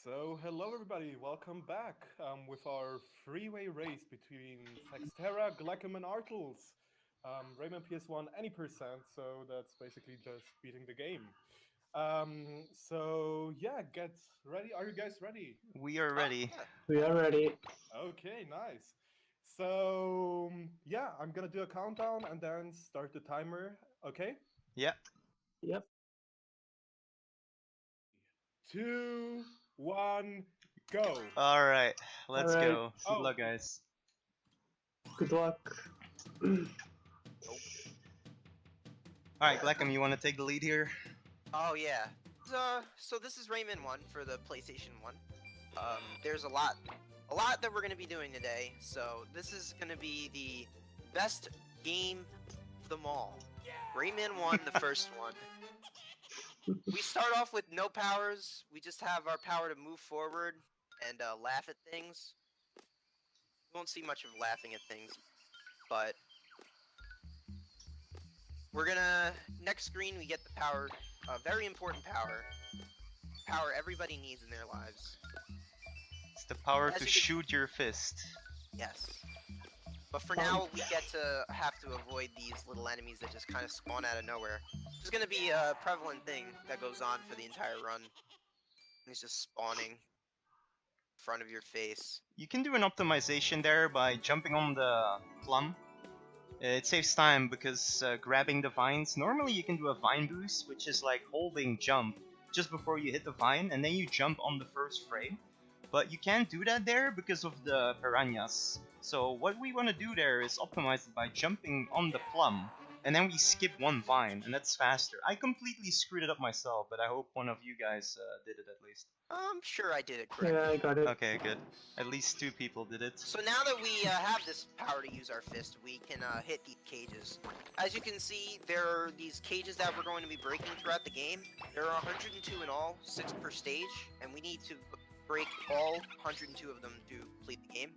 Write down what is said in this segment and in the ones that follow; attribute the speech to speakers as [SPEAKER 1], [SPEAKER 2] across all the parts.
[SPEAKER 1] So, hello everybody, welcome back with our freeway race between Fexterra, Glackum, and Artles. Rayman PS1 any percent, so that's basically just beating the game. So yeah, get ready. Are you guys ready?
[SPEAKER 2] We are ready.
[SPEAKER 3] Yeah.
[SPEAKER 4] We are ready.
[SPEAKER 1] Okay, nice. So yeah, I'm gonna do a countdown and then start the timer. Okay,
[SPEAKER 2] Yeah.
[SPEAKER 4] Yep.
[SPEAKER 1] two, one, go.
[SPEAKER 2] All right. Let's
[SPEAKER 4] Alright.
[SPEAKER 2] go. Good
[SPEAKER 1] Oh,
[SPEAKER 2] luck, guys.
[SPEAKER 4] Good luck.
[SPEAKER 3] Nope.
[SPEAKER 2] All right, Glackum, you want to take the lead here?
[SPEAKER 3] Oh yeah. So this is Rayman 1 for the PlayStation 1. There's a lot that we're gonna be doing today. So this is gonna be the best game of them all. Rayman 1, the first one. We start off with no powers. We just have our power to move forward and laugh at things. You won't see much of laughing at things, but we're gonna next screen we get the power, a very important power everybody needs in their lives.
[SPEAKER 2] It's the power
[SPEAKER 3] As
[SPEAKER 2] to
[SPEAKER 3] you can-
[SPEAKER 2] shoot your fist.
[SPEAKER 3] Yes. But for now, we get to have to avoid these little enemies that just kind of spawn out of nowhere. It's gonna be a prevalent thing that goes on for the entire run. It's just spawning in front of your face.
[SPEAKER 2] You can do an optimization there by jumping on the plum. It saves time because grabbing the vines, normally you can do a vine boost, which is like holding jump just before you hit the vine, and then you jump on the first frame. But you can't do that there because of the piranhas. So what we want to do there is optimize it by jumping on the plum, and then we skip one vine, and that's faster. I completely screwed it up myself, but I hope one of you guys did it at least.
[SPEAKER 3] I'm sure I did it correctly.
[SPEAKER 4] Yeah, I got it.
[SPEAKER 2] Okay, good. At least 2 people did it.
[SPEAKER 3] So now that we have this power to use our fist, we can hit these cages. As you can see, there are these cages that we're going to be breaking throughout the game. There are 102 in all, 6 per stage, and we need to break all 102 of them to complete the game.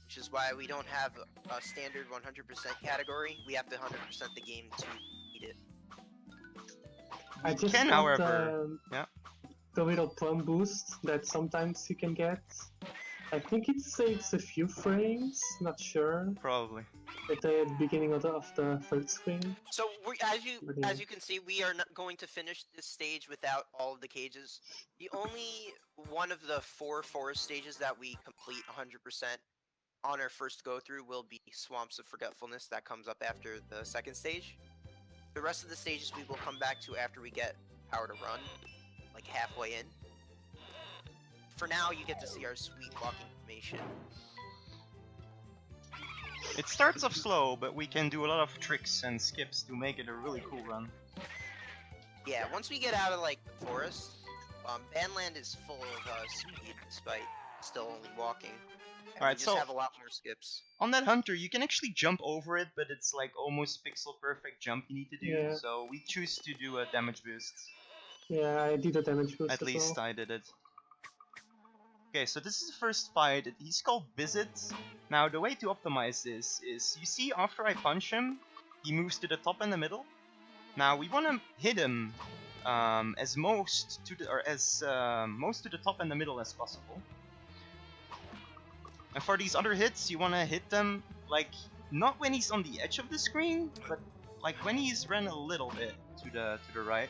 [SPEAKER 3] Which is why we don't have a standard 100% category. We have to 100% the game to beat it.
[SPEAKER 4] I
[SPEAKER 2] We
[SPEAKER 4] just
[SPEAKER 2] can,
[SPEAKER 4] got
[SPEAKER 2] however... yeah.
[SPEAKER 4] the little plum boost that sometimes you can get. I think it saves a few frames, not sure,
[SPEAKER 2] Probably.
[SPEAKER 4] at the beginning of the third screen.
[SPEAKER 3] So as you
[SPEAKER 4] But yeah.
[SPEAKER 3] can see, we are not going to finish this stage without all of the cages. The only one of the 4 forest stages that we complete 100% on our first go through will be Swamps of Forgetfulness that comes up after the second stage. The rest of the stages we will come back to after we get power to run, like halfway in. For now, you get to see our sweet walking formation.
[SPEAKER 2] It starts off slow, but we can do a lot of tricks and skips to make it a really cool run.
[SPEAKER 3] Yeah, once we get out of like the forest, Bandland is full of speed despite still only walking. And
[SPEAKER 2] Alright,
[SPEAKER 3] we just
[SPEAKER 2] so-
[SPEAKER 3] have a lot more skips.
[SPEAKER 2] On that hunter, you can actually jump over it, but it's like almost pixel perfect jump you need to do,
[SPEAKER 4] Yeah.
[SPEAKER 2] so we choose to do a damage boost.
[SPEAKER 4] Yeah, I did a damage boost
[SPEAKER 2] At
[SPEAKER 4] as
[SPEAKER 2] least
[SPEAKER 4] well.
[SPEAKER 2] I did it. Okay, so this is the first fight. He's called Visit. Now, the way to optimize this is, you see after I punch him, he moves to the top and the middle. Now, we want to hit him as most to the top and the middle as possible. And for these other hits, you want to hit them, like, not when he's on the edge of the screen, but like when he's ran a little bit to the right.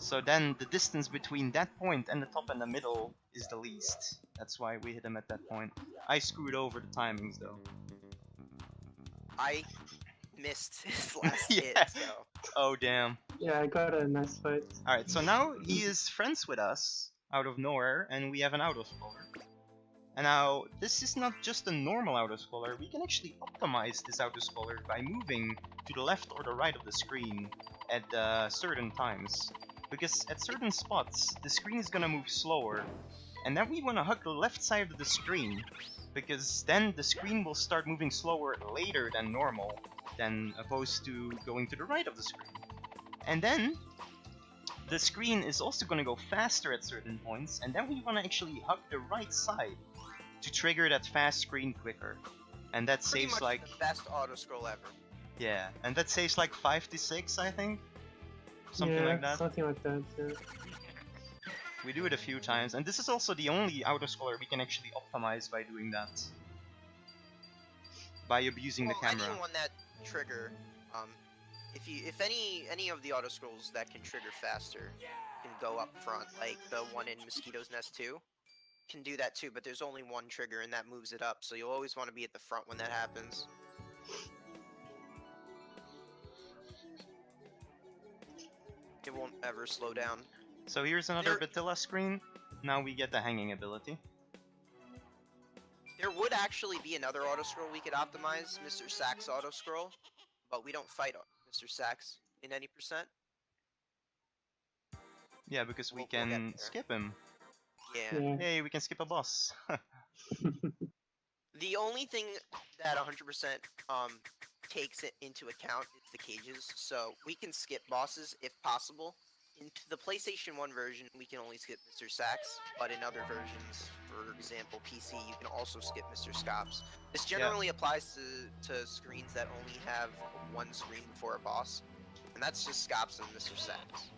[SPEAKER 2] So then the distance between that point and the top and the middle is the least. That's why we hit him at that point. I screwed over the timings though.
[SPEAKER 3] I missed his last
[SPEAKER 2] Yeah.
[SPEAKER 3] hit, so
[SPEAKER 2] Oh damn.
[SPEAKER 4] Yeah, I got a nice fight.
[SPEAKER 2] Alright, so now he is friends with us out of nowhere, and we have an autoscroller. And now, this is not just a normal autoscroller, we can actually optimize this autoscroller by moving to the left or the right of the screen at certain times. Because at certain spots, the screen is gonna move slower, and then we wanna hug the left side of the screen, because then the screen will start moving slower later than normal, than opposed to going to the right of the screen. And then, the screen is also gonna go faster at certain points, and then we wanna actually hug the right side to trigger that fast screen quicker. And that
[SPEAKER 3] pretty
[SPEAKER 2] saves
[SPEAKER 3] much
[SPEAKER 2] like,
[SPEAKER 3] the best auto scroll ever.
[SPEAKER 2] yeah, and that saves like 5 to 6, I think? Something
[SPEAKER 4] yeah,
[SPEAKER 2] like that.
[SPEAKER 4] something like that, yeah.
[SPEAKER 2] We do it a few times, and this is also the only autoscroller we can actually optimize by doing that. By abusing the camera.
[SPEAKER 3] Anyone that trigger, if any of the auto scrolls that can trigger faster can go up front, like the one in Mosquito's Nest 2, can do that too, but there's only one trigger and that moves it up, so you'll always want to be at the front when that happens. It won't ever slow down.
[SPEAKER 2] So here's another Batilla screen. Now we get the hanging ability.
[SPEAKER 3] There would actually be another auto scroll we could optimize, Mr. Sack's auto scroll, but we don't fight Mr. Sacks in any percent.
[SPEAKER 2] Yeah, because we
[SPEAKER 3] We'll
[SPEAKER 2] can
[SPEAKER 3] get there.
[SPEAKER 2] skip him.
[SPEAKER 3] Yeah.
[SPEAKER 2] Hey, we can skip a boss.
[SPEAKER 3] The only thing that 100% takes it into account is the cages, so we can skip bosses if possible. Into the PlayStation 1 version, we can only skip Mr. Sacks, but in other versions, for example PC, you can also skip Mr. Scops. This generally applies to screens that only have one screen before a boss, and that's just Scops and Mr. Sacks.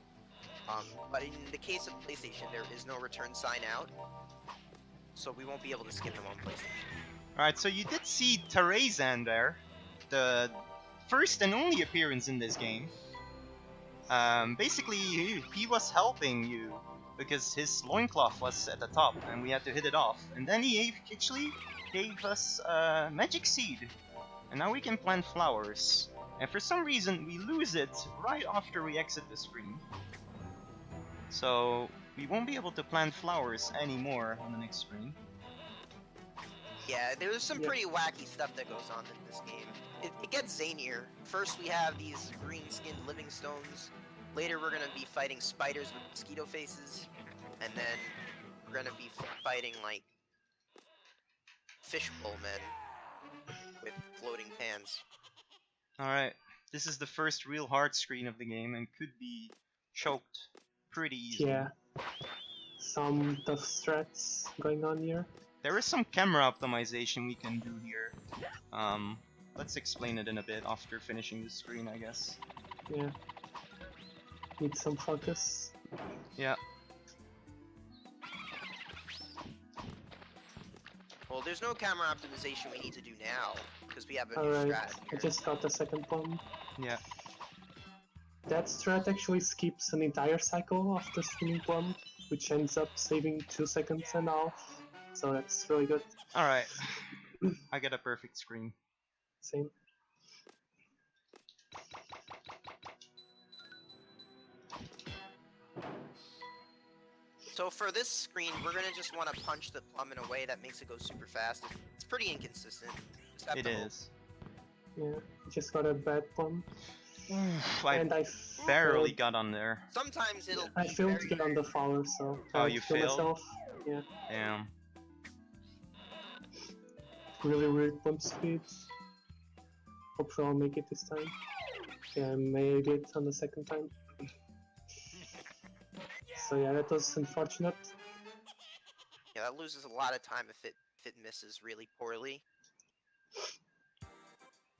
[SPEAKER 3] But in the case of PlayStation, there is no return sign out, so we won't be able to skip him on PlayStation.
[SPEAKER 2] Alright, so you did see Terezan there, the first and only appearance in this game. Basically, he was helping you because his loincloth was at the top and we had to hit it off. And then he actually gave us magic seed. And now we can plant flowers. And for some reason, we lose it right after we exit the screen. So we won't be able to plant flowers anymore on the next screen.
[SPEAKER 3] Yeah, there's some pretty wacky stuff that goes on in this game. It gets zanier. First we have these green-skinned living stones. Later we're gonna be fighting spiders with mosquito faces. And then we're gonna be fighting, like, fishbowl men with floating pans.
[SPEAKER 2] Alright, this is the first real hard screen of the game and could be choked pretty easily.
[SPEAKER 4] Yeah. Some tough strats going on here.
[SPEAKER 2] There is some camera optimization we can do here. Let's explain it in a bit after finishing the screen, I guess.
[SPEAKER 4] Yeah. Need some focus.
[SPEAKER 2] Yeah.
[SPEAKER 3] Well, there's no camera optimization we need to do now, because we have a new
[SPEAKER 4] Alright,
[SPEAKER 3] strat
[SPEAKER 4] I
[SPEAKER 3] here.
[SPEAKER 4] just got the second one.
[SPEAKER 2] Yeah.
[SPEAKER 4] That strat actually skips an entire cycle of the spinning plum, which ends up saving 2 seconds and a half. So that's really good.
[SPEAKER 2] Alright. I get a perfect screen.
[SPEAKER 4] Same.
[SPEAKER 3] So for this screen, we're gonna just want to punch the plum in a way that makes it go super fast. It's pretty inconsistent. Just have
[SPEAKER 2] It
[SPEAKER 3] to hope.
[SPEAKER 2] is.
[SPEAKER 4] Yeah, just got a bad plum.
[SPEAKER 2] I
[SPEAKER 4] And I
[SPEAKER 2] barely got on there.
[SPEAKER 3] Sometimes it'll
[SPEAKER 4] I
[SPEAKER 3] be
[SPEAKER 4] failed
[SPEAKER 3] very
[SPEAKER 4] to get on the flower, so
[SPEAKER 2] Oh,
[SPEAKER 4] I
[SPEAKER 2] you
[SPEAKER 4] killed
[SPEAKER 2] failed?
[SPEAKER 4] myself. Yeah,
[SPEAKER 2] Damn.
[SPEAKER 4] really weird bump speed. Hopefully I'll make it this time. Yeah, I made it on the second time. So yeah, that was unfortunate.
[SPEAKER 3] Yeah, that loses a lot of time if it misses really poorly.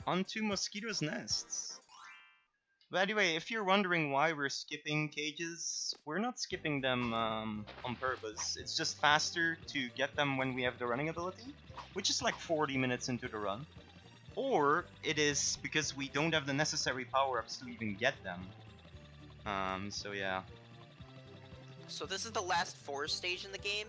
[SPEAKER 2] Onto Mosquito's Nests. But anyway, if you're wondering why we're skipping cages, we're not skipping them on purpose. It's just faster to get them when we have the running ability, which is like 40 minutes into the run. Or it is because we don't have the necessary power-ups to even get them. So yeah.
[SPEAKER 3] So this is the last forest stage in the game.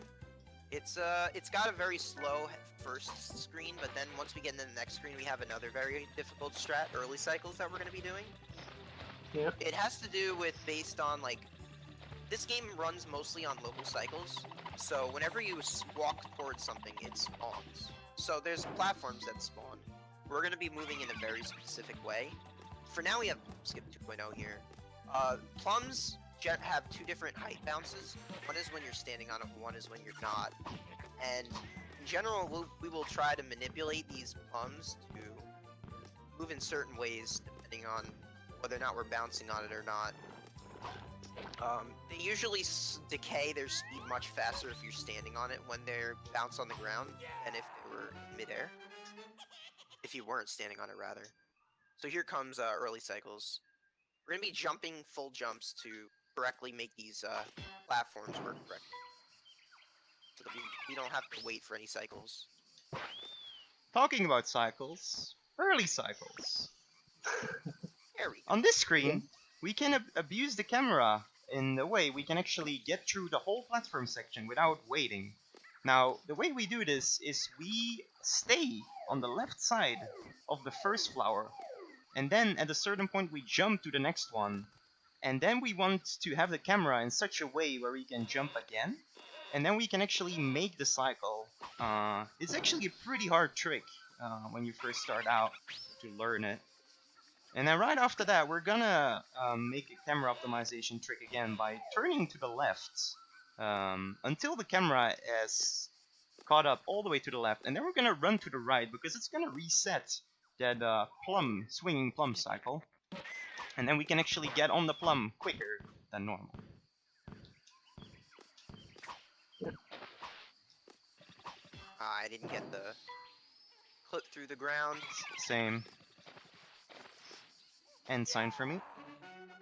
[SPEAKER 3] It's got a very slow first screen, but then once we get into the next screen, we have another very difficult strat, early cycles, that we're going to be doing.
[SPEAKER 4] Yep.
[SPEAKER 3] It has to do with based on, like, this game runs mostly on local cycles, so whenever you walk towards something, it spawns. So there's platforms that spawn. We're going to be moving in a very specific way. For now, we have Skip 2.0 here. Plums have two different height bounces. One is when you're standing on it, one is when you're not. And in general, we will try to manipulate these plums to move in certain ways, depending on whether or not we're bouncing on it or not. They usually decay their speed much faster if you're standing on it when they're bounce on the ground than if they were midair. If you weren't standing on it, rather. So here comes early cycles. We're going to be jumping full jumps to correctly make these platforms work correctly, so that we don't have to wait for any cycles.
[SPEAKER 2] Talking about cycles, early cycles.
[SPEAKER 3] There we go.
[SPEAKER 2] On this screen, we can abuse the camera in a way we can actually get through the whole platform section without waiting. Now, the way we do this is we stay on the left side of the first flower, and then at a certain point we jump to the next one, and then we want to have the camera in such a way where we can jump again, and then we can actually make the cycle. It's actually a pretty hard trick when you first start out to learn it. And then right after that, we're gonna make a camera optimization trick again by turning to the left until the camera is caught up all the way to the left, and then we're gonna run to the right because it's gonna reset that swinging plum cycle, and then we can actually get on the plum quicker than normal.
[SPEAKER 3] I didn't get the clip through the ground.
[SPEAKER 2] Same. End sign for me.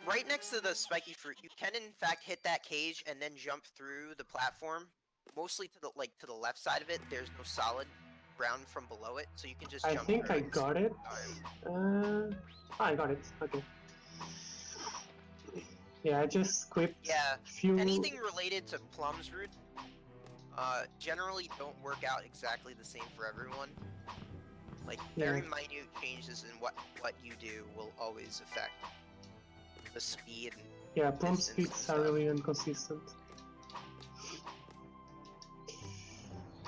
[SPEAKER 3] Right next to the spiky fruit, you can in fact hit that cage and then jump through the platform. Mostly to the left side of it. There's no solid ground from below it, so you can just jump.
[SPEAKER 4] I think I got it. I got it. Okay. Yeah, I just skipped.
[SPEAKER 3] Yeah.
[SPEAKER 4] Few.
[SPEAKER 3] Anything related to Plum's route, generally don't work out exactly the same for everyone. Like very minute changes in what you do will always affect the speed. And
[SPEAKER 4] yeah, Plum speeds are really inconsistent.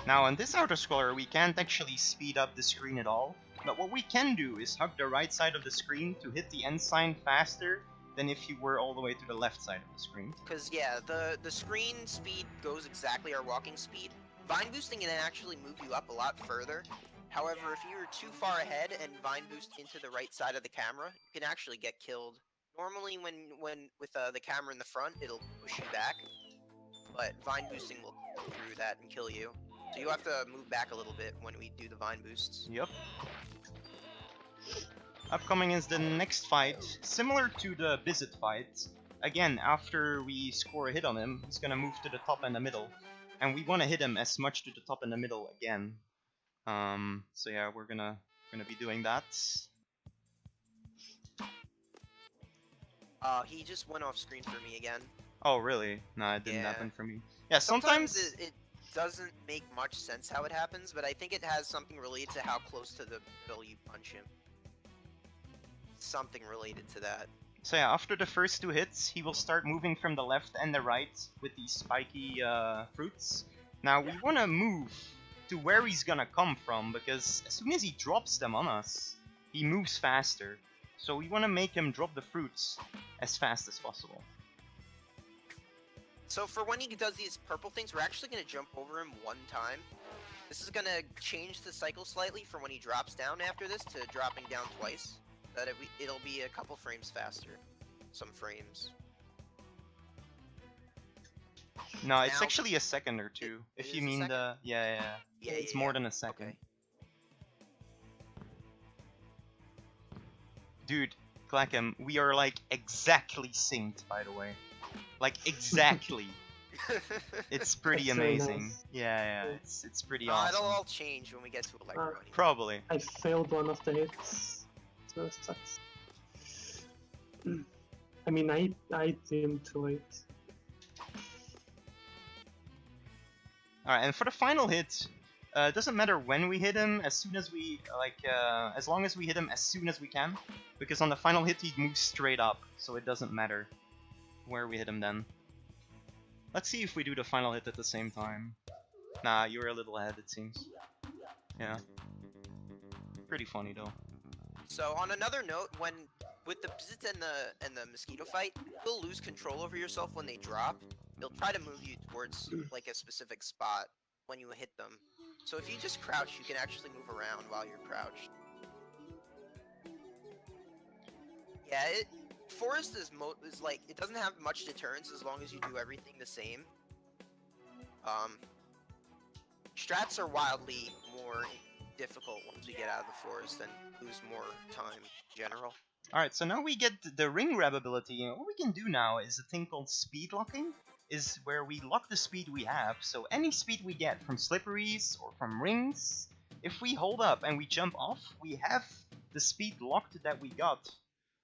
[SPEAKER 2] Now on this auto-scroller we can't actually speed up the screen at all, but what we can do is hug the right side of the screen to hit the end sign faster than if you were all the way to the left side of the screen.
[SPEAKER 3] Because yeah, the screen speed goes exactly our walking speed. Vine boosting can actually move you up a lot further. However, if you're too far ahead and vine boost into the right side of the camera, you can actually get killed. Normally when with the camera in the front, it'll push you back, but vine boosting will go through that and kill you. So you have to move back a little bit when we do the vine boosts.
[SPEAKER 2] Yep. Upcoming is the next fight, similar to the Bizet fight. Again, after we score a hit on him, he's gonna move to the top and the middle. And we wanna hit him as much to the top and the middle again. So yeah, we're gonna be doing that.
[SPEAKER 3] He just went off screen for me again.
[SPEAKER 2] Oh really? No, it didn't
[SPEAKER 3] Yeah.
[SPEAKER 2] happen for me. Yeah,
[SPEAKER 3] Sometimes it doesn't make much sense how it happens, but I think it has something related to how close to the middle you punch him. Something related to that.
[SPEAKER 2] So yeah, after the first two hits, he will start moving from the left and the right with these spiky fruits. Now we want to move to where he's gonna come from, because as soon as he drops them on us, he moves faster. So we want to make him drop the fruits as fast as possible.
[SPEAKER 3] So for when he does these purple things, we're actually going to jump over him one time. This is going to change the cycle slightly from when he drops down after this to dropping down twice. That it'll be a couple frames faster. Some frames.
[SPEAKER 2] No, it's
[SPEAKER 3] Now-
[SPEAKER 2] actually a second or two.
[SPEAKER 3] It
[SPEAKER 2] If
[SPEAKER 3] is
[SPEAKER 2] you
[SPEAKER 3] a
[SPEAKER 2] mean
[SPEAKER 3] second?
[SPEAKER 2] yeah. It's more than a second.
[SPEAKER 3] Okay.
[SPEAKER 2] Dude, Glackum, we are like exactly synced, by the way. Like exactly. It's pretty
[SPEAKER 4] That's very
[SPEAKER 2] amazing.
[SPEAKER 4] nice.
[SPEAKER 2] Yeah, it's pretty
[SPEAKER 3] It'll
[SPEAKER 2] awesome.
[SPEAKER 3] all change when we get to Electro.
[SPEAKER 2] Probably.
[SPEAKER 4] I failed one of the hits. So it sucks. I mean, I hit him too late.
[SPEAKER 2] Alright, and for the final hit, it doesn't matter when we hit him, as soon as we, as long as we hit him as soon as we can, because on the final hit he moves straight up, so it doesn't matter where we hit him then. Let's see if we do the final hit at the same time. Nah, you're a little ahead, it seems. Yeah. Pretty funny though.
[SPEAKER 3] So on another note, when with the Bzit and the mosquito fight, you'll lose control over yourself when they drop. They'll try to move you towards like a specific spot when you hit them. So if you just crouch, you can actually move around while you're crouched. Yeah, Forest is like it doesn't have much deterrence as long as you do everything the same. Strats are wildly more difficult once we get out of the forest and lose more time in general.
[SPEAKER 2] Alright, so now we get the ring grab ability, and what we can do now is a thing called speed locking, is where we lock the speed we have, so any speed we get from slipperies or from rings, if we hold up and we jump off, we have the speed locked that we got,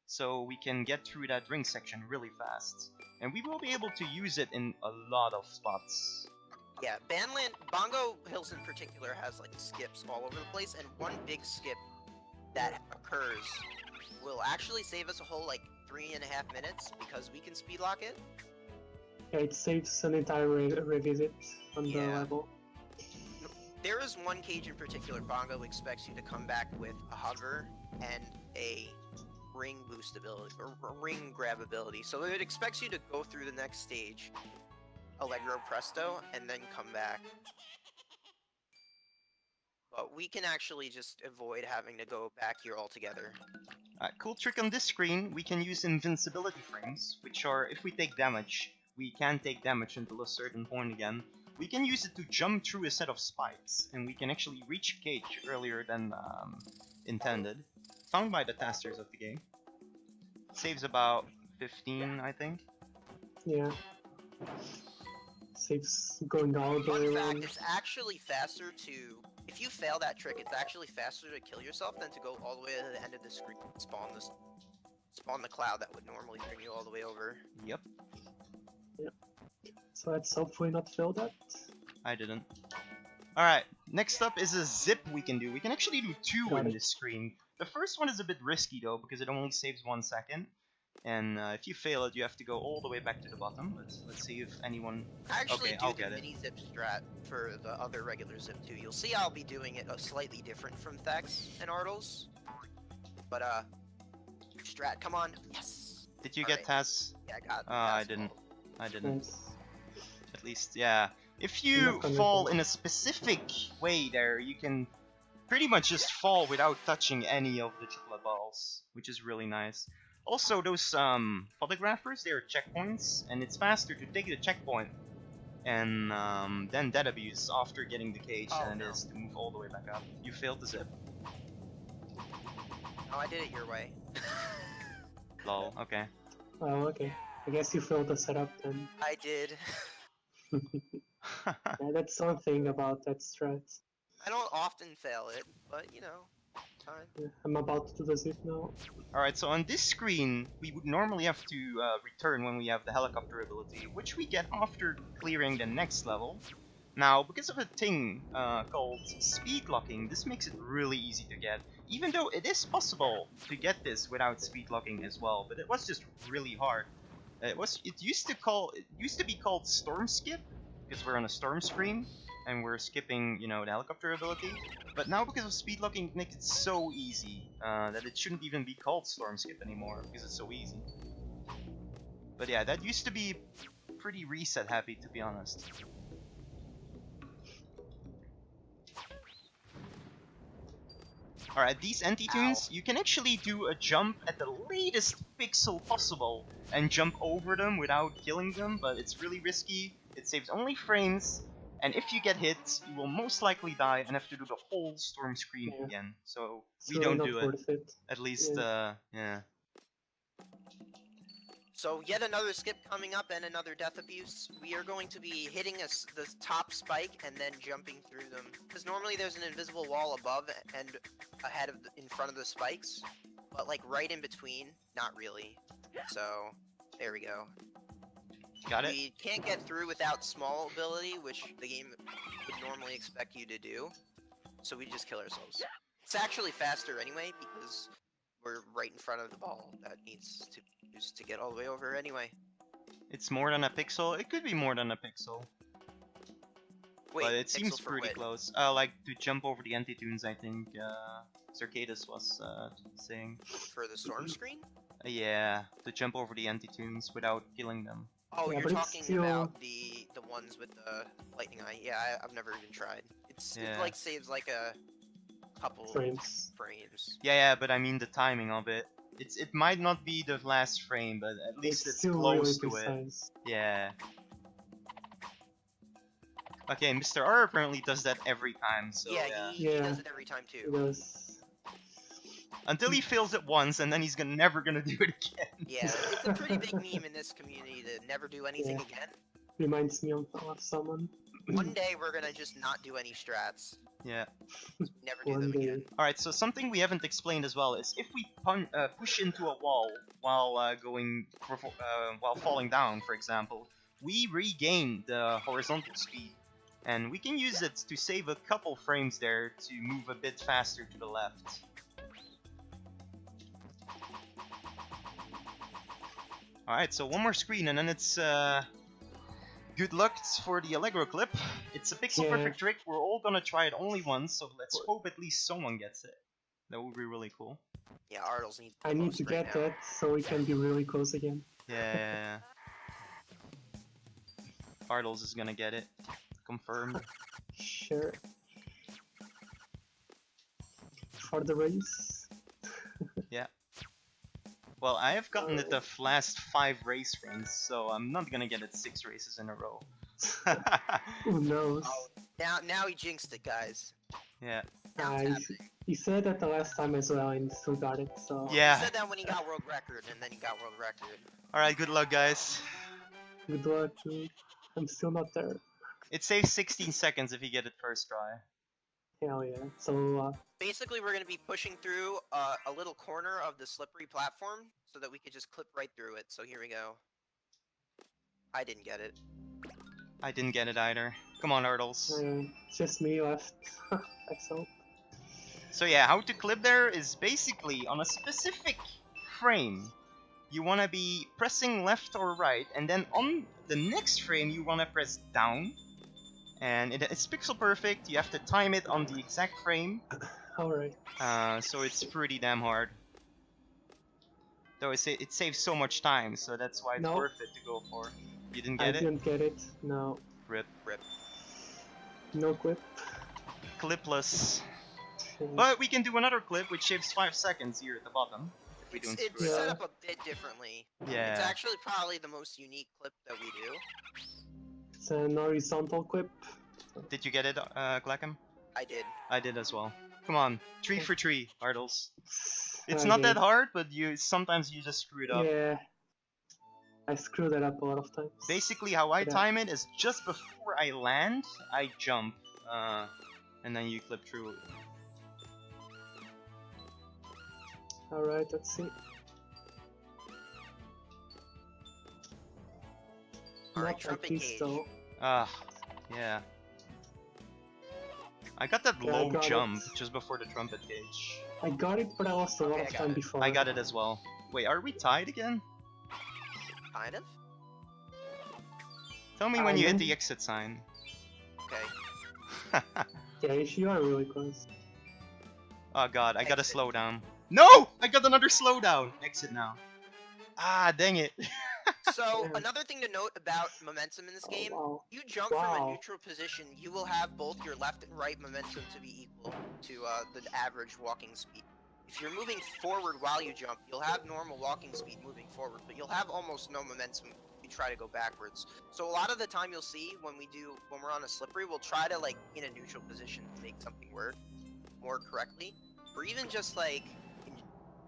[SPEAKER 2] so we can get through that ring section really fast. And we will be able to use it in a lot of spots.
[SPEAKER 3] Yeah, Bandland, Bongo Hills in particular has like skips all over the place, and one big skip that occurs will actually save us a whole like 3.5 minutes because we can speed lock it.
[SPEAKER 4] Yeah, it saves an entire revisit on the
[SPEAKER 3] Yeah.
[SPEAKER 4] level.
[SPEAKER 3] There is one cage in particular, Bongo expects you to come back with a hover and a ring boost ability, or ring grab ability. So it expects you to go through the next stage, Allegro Presto, and then come back. But we can actually just avoid having to go back here altogether.
[SPEAKER 2] Cool trick on this screen, we can use invincibility frames, which are, if we take damage, we can take damage until a certain point again. We can use it to jump through a set of spikes, and we can actually reach cage earlier than intended. Found by the testers of the game. Saves about 15, I think.
[SPEAKER 4] Yeah. Saves going all the way
[SPEAKER 3] Fun
[SPEAKER 4] around.
[SPEAKER 3] fact, it's actually faster to... If you fail that trick, it's actually faster to kill yourself than to go all the way to the end of the screen and spawn the cloud that would normally bring you all the way over.
[SPEAKER 2] Yep,
[SPEAKER 4] So let's hopefully not fail that.
[SPEAKER 2] I didn't. Alright, next up is a zip we can do. We can actually do two
[SPEAKER 4] Got
[SPEAKER 2] in
[SPEAKER 4] it.
[SPEAKER 2] this screen. The first one is a bit risky though, because it only saves 1 second. And if you fail it, you have to go all the way back to the bottom. Let's see if anyone...
[SPEAKER 3] I actually
[SPEAKER 2] Okay,
[SPEAKER 3] do
[SPEAKER 2] I'll
[SPEAKER 3] the
[SPEAKER 2] get it.
[SPEAKER 3] mini zip strat for the other regular zip too. You'll see I'll be doing it slightly different from Thex and Artles. But strat, come on. Yes.
[SPEAKER 2] Did you get
[SPEAKER 3] Alright.
[SPEAKER 2] Taz?
[SPEAKER 3] Yeah, I got.
[SPEAKER 2] I
[SPEAKER 3] Taz
[SPEAKER 2] didn't.
[SPEAKER 3] fault.
[SPEAKER 2] I didn't.
[SPEAKER 4] Nice.
[SPEAKER 2] At least, yeah. If
[SPEAKER 4] I'm
[SPEAKER 2] you
[SPEAKER 4] not gonna
[SPEAKER 2] fall
[SPEAKER 4] do-
[SPEAKER 2] in a specific way there, you can pretty much just fall without touching any of the triplet balls, which is really nice. Also, those photographers, they are checkpoints, and it's faster to take the checkpoint and then dead abuse after getting the cage
[SPEAKER 3] Oh,
[SPEAKER 2] than it
[SPEAKER 3] no.
[SPEAKER 2] is to move all the way back up. You failed the zip.
[SPEAKER 3] No, I did it your way.
[SPEAKER 2] Lol, okay.
[SPEAKER 4] Oh, okay. I guess you failed the setup then.
[SPEAKER 3] I did.
[SPEAKER 4] Yeah, that's one thing about that strat.
[SPEAKER 3] I don't often fail it, but you know, time.
[SPEAKER 4] Yeah, I'm about to do the zip now.
[SPEAKER 2] Alright, so on this screen, we would normally have to return when we have the helicopter ability, which we get after clearing the next level. Now, because of a thing called speed locking, this makes it really easy to get. Even though it is possible to get this without speed locking as well, but it was just really hard. It used to be called storm skip, because we're on a storm screen and we're skipping, you know, the helicopter ability. But now because of speed locking, it makes it so easy that it shouldn't even be called storm skip anymore because it's so easy. But yeah, that used to be pretty reset heavy, to be honest. Alright, these anti-tunes, you can actually do a jump at the latest pixel possible and jump over them without killing them, but it's really risky. It saves only frames, and if you get hit, you will most likely die and have to do the whole storm screen
[SPEAKER 4] Yeah.
[SPEAKER 2] again. So
[SPEAKER 4] It's
[SPEAKER 2] we
[SPEAKER 4] really
[SPEAKER 2] don't
[SPEAKER 4] not
[SPEAKER 2] do it.
[SPEAKER 4] worth it.
[SPEAKER 2] At least, yeah.
[SPEAKER 3] So yet another skip coming up and another death abuse. We are going to be hitting the top spike and then jumping through them. Because normally there's an invisible wall above and ahead of in front of the spikes, but like right in between, not really. So there we go.
[SPEAKER 2] Got it?
[SPEAKER 3] We can't get through without small ability, which the game would normally expect you to do. So we just kill ourselves. It's actually faster anyway because we're right in front of the ball that needs to be used to get all the way over anyway.
[SPEAKER 2] It's more than a pixel. It could be more than a pixel,
[SPEAKER 3] Wait,
[SPEAKER 2] but it
[SPEAKER 3] pixel
[SPEAKER 2] seems
[SPEAKER 3] for
[SPEAKER 2] pretty
[SPEAKER 3] what?
[SPEAKER 2] close. Like to jump over the anti-tunes, I think Circadus was saying.
[SPEAKER 3] For the storm screen?
[SPEAKER 2] Yeah, to jump over the anti-tunes without killing them.
[SPEAKER 3] Oh,
[SPEAKER 4] Yeah,
[SPEAKER 3] you're
[SPEAKER 4] but it's
[SPEAKER 3] talking
[SPEAKER 4] still-
[SPEAKER 3] about the ones with the lightning eye. Yeah, I've never even tried. It
[SPEAKER 2] Yeah.
[SPEAKER 3] like saves like a couple
[SPEAKER 4] Frames.
[SPEAKER 3] frames.
[SPEAKER 2] Yeah, but I mean the timing of it. It might not be the last frame, but at least it's
[SPEAKER 4] still
[SPEAKER 2] close
[SPEAKER 4] really
[SPEAKER 2] to it.
[SPEAKER 4] precise.
[SPEAKER 2] Yeah. Okay, Mr. R apparently does that every time, so
[SPEAKER 3] yeah,
[SPEAKER 2] yeah.
[SPEAKER 3] he
[SPEAKER 4] Yeah.
[SPEAKER 3] does it every time
[SPEAKER 4] It
[SPEAKER 3] too.
[SPEAKER 4] does.
[SPEAKER 2] Until he fails it once, and then he's never gonna do it again.
[SPEAKER 3] Yeah, it's a pretty big meme in this community to never do anything
[SPEAKER 4] Yeah.
[SPEAKER 3] again.
[SPEAKER 4] Reminds me of someone.
[SPEAKER 3] One day we're gonna just not do any strats.
[SPEAKER 2] Yeah.
[SPEAKER 3] Never do
[SPEAKER 4] One
[SPEAKER 3] them
[SPEAKER 4] day.
[SPEAKER 3] again.
[SPEAKER 2] Alright, so something we haven't explained as well is if we push into a wall while while falling down, for example, we regain the horizontal speed. And we can use it to save a couple frames there to move a bit faster to the left. Alright, so one more screen and then it's good luck for the Allegro clip. It's a pixel perfect trick, we're all gonna try it only once, so let's hope at least someone gets it. That would be really cool.
[SPEAKER 3] Yeah, Artles need.
[SPEAKER 4] I need to get that so we can be really close again.
[SPEAKER 2] Yeah. Artles is gonna get it. Confirmed.
[SPEAKER 4] Sure. For the race.
[SPEAKER 2] Well, I have gotten it the last 5 race runs, so I'm not gonna get it 6 races in a row.
[SPEAKER 4] Who knows?
[SPEAKER 3] Oh, now he jinxed it, guys.
[SPEAKER 2] Yeah.
[SPEAKER 3] Now it's happening.
[SPEAKER 4] He said that the last time as well and still got it, so...
[SPEAKER 2] Yeah.
[SPEAKER 3] He said that when he got world record, and then he got world record.
[SPEAKER 2] Alright, good luck, guys.
[SPEAKER 4] Good luck, dude. I'm still not there.
[SPEAKER 2] It saves 16 seconds if you get it first try.
[SPEAKER 4] Hell yeah. So,
[SPEAKER 3] Basically, we're gonna be pushing through a little corner of the slippery platform so that we could just clip right through it. So here we go. I didn't get it.
[SPEAKER 2] I didn't get it either. Come on, Artles.
[SPEAKER 4] just me left. Let's hope.
[SPEAKER 2] So yeah, how to clip there is basically on a specific frame. You want to be pressing left or right, and then on the next frame you want to press down. And it's pixel perfect, you have to time it on the exact frame.
[SPEAKER 4] Alright.
[SPEAKER 2] So it's pretty damn hard. Though it saves so much time, so that's why it's worth it to go for. You didn't get it?
[SPEAKER 4] I didn't get it, no.
[SPEAKER 2] Rip.
[SPEAKER 4] No clip.
[SPEAKER 2] Clipless. But we can do another clip which saves 5 seconds here at the bottom. If we don't
[SPEAKER 3] It's
[SPEAKER 2] screw it
[SPEAKER 3] set
[SPEAKER 2] up.
[SPEAKER 3] up a bit differently.
[SPEAKER 2] Yeah.
[SPEAKER 3] It's actually probably the most unique clip that we do.
[SPEAKER 4] It's an horizontal clip.
[SPEAKER 2] Did you get it, Glackum?
[SPEAKER 3] I did.
[SPEAKER 2] I did as well. Come on, 3 for 3, Artles. It's
[SPEAKER 4] Okay.
[SPEAKER 2] not that hard, but sometimes you just screw it up.
[SPEAKER 4] Yeah. I screwed that up a lot of times.
[SPEAKER 2] Basically, how I time it is just before I land, I jump, and then you clip through it.
[SPEAKER 4] Alright, let's see.
[SPEAKER 3] Alright,
[SPEAKER 4] Not
[SPEAKER 3] trumpet
[SPEAKER 4] like this
[SPEAKER 3] cage.
[SPEAKER 4] though.
[SPEAKER 2] Ah, yeah. I got that
[SPEAKER 4] Yeah, I
[SPEAKER 2] low
[SPEAKER 4] got
[SPEAKER 2] jump
[SPEAKER 4] it.
[SPEAKER 2] just before the trumpet cage.
[SPEAKER 4] I got it, but I lost a lot
[SPEAKER 3] Okay,
[SPEAKER 4] of
[SPEAKER 3] I got
[SPEAKER 4] time
[SPEAKER 3] it.
[SPEAKER 4] before.
[SPEAKER 2] I got it as well. Wait, are we tied again?
[SPEAKER 3] Kind of?
[SPEAKER 2] Tell me when you hit
[SPEAKER 4] then-
[SPEAKER 2] the exit sign.
[SPEAKER 3] Okay.
[SPEAKER 4] Yeah, you are really close.
[SPEAKER 2] Oh god, I gotta
[SPEAKER 3] Exit.
[SPEAKER 2] slow down. No! I got another slowdown! Exit now. Ah, dang it.
[SPEAKER 3] So,
[SPEAKER 4] Yeah.
[SPEAKER 3] another thing to note about momentum in this game,
[SPEAKER 4] Oh,
[SPEAKER 3] you jump from a
[SPEAKER 4] Wow.
[SPEAKER 3] neutral position, you will have both your left and right momentum to be equal to the average walking speed. If you're moving forward while you jump, you'll have normal walking speed moving forward, but you'll have almost no momentum if you try to go backwards. So a lot of the time you'll see when we're on a slippery, we'll try to like in a neutral position to make something work more correctly, or even just like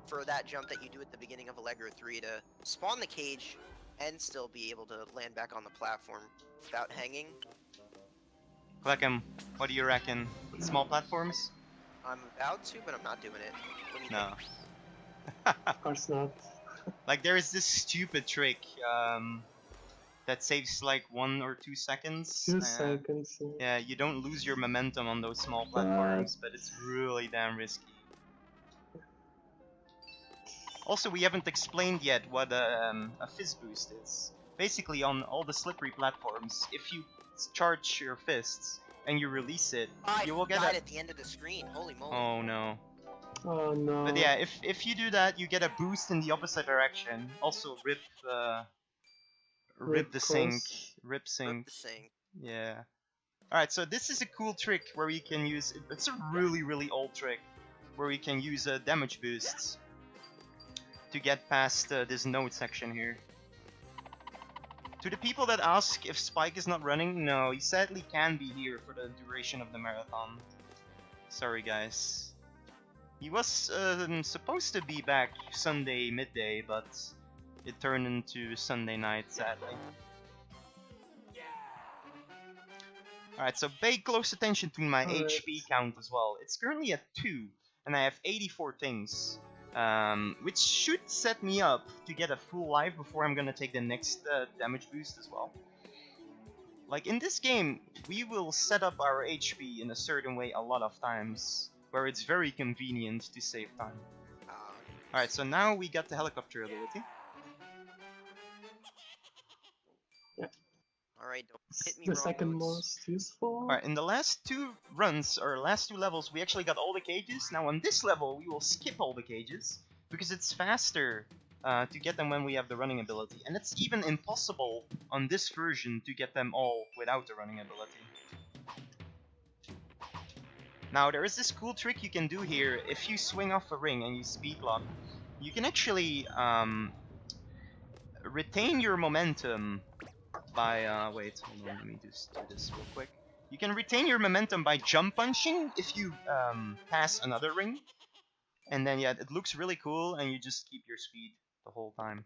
[SPEAKER 3] for that jump that you do at the beginning of Allegro 3 to spawn the cage and still be able to land back on the platform without hanging.
[SPEAKER 2] Glackum, what do you reckon? Small platforms?
[SPEAKER 3] I'm about to, but I'm not doing it. What do you
[SPEAKER 2] No.
[SPEAKER 3] think?
[SPEAKER 4] of course not.
[SPEAKER 2] Like, there is this stupid trick that saves like 1 or 2 seconds.
[SPEAKER 4] 2 seconds. Yeah.
[SPEAKER 2] Yeah, you don't lose your momentum on those small platforms, but it's really damn risky. Also, we haven't explained yet what a fizz boost is. Basically, on all the slippery platforms, if you charge your fists and you release it,
[SPEAKER 3] I
[SPEAKER 2] you will get
[SPEAKER 3] died
[SPEAKER 2] a...
[SPEAKER 3] at the end of the screen. Holy moly.
[SPEAKER 2] Oh no.
[SPEAKER 4] Oh no.
[SPEAKER 2] But yeah, if you do that, you get a boost in the opposite direction. Also, rip the sink. Rip
[SPEAKER 3] Rip
[SPEAKER 2] sink.
[SPEAKER 3] the sink.
[SPEAKER 2] Yeah. Alright, so this is a cool trick where we can use... It's a really old trick where we can use damage boosts to get past this node section here. To the people that ask if Spike is not running, no, he sadly can be here for the duration of the marathon. Sorry guys. He was supposed to be back Sunday midday, but it turned into Sunday night, sadly. Alright, so pay close attention to my HP count as well. It's currently at 2, and I have 84 things. Which should set me up to get a full life before I'm gonna take the next damage boost as well. Like in this game, we will set up our HP in a certain way a lot of times, where it's very convenient to save time. Alright, so now we got the helicopter ability.
[SPEAKER 3] Alright, don't hit me
[SPEAKER 4] The
[SPEAKER 3] wrong,
[SPEAKER 4] second
[SPEAKER 3] Boots.
[SPEAKER 4] most useful.
[SPEAKER 2] Alright, in the last 2 runs, or last 2 levels, we actually got all the cages. Now on this level, we will skip all the cages, because it's faster to get them when we have the running ability. And it's even impossible on this version to get them all without the running ability. Now there is this cool trick you can do here. If you swing off a ring and you speed lock, you can actually retain your momentum by, wait, hold on, let me just do this real quick. You can retain your momentum by jump punching if you pass another ring. And then, yeah, it looks really cool, and you just keep your speed the whole time.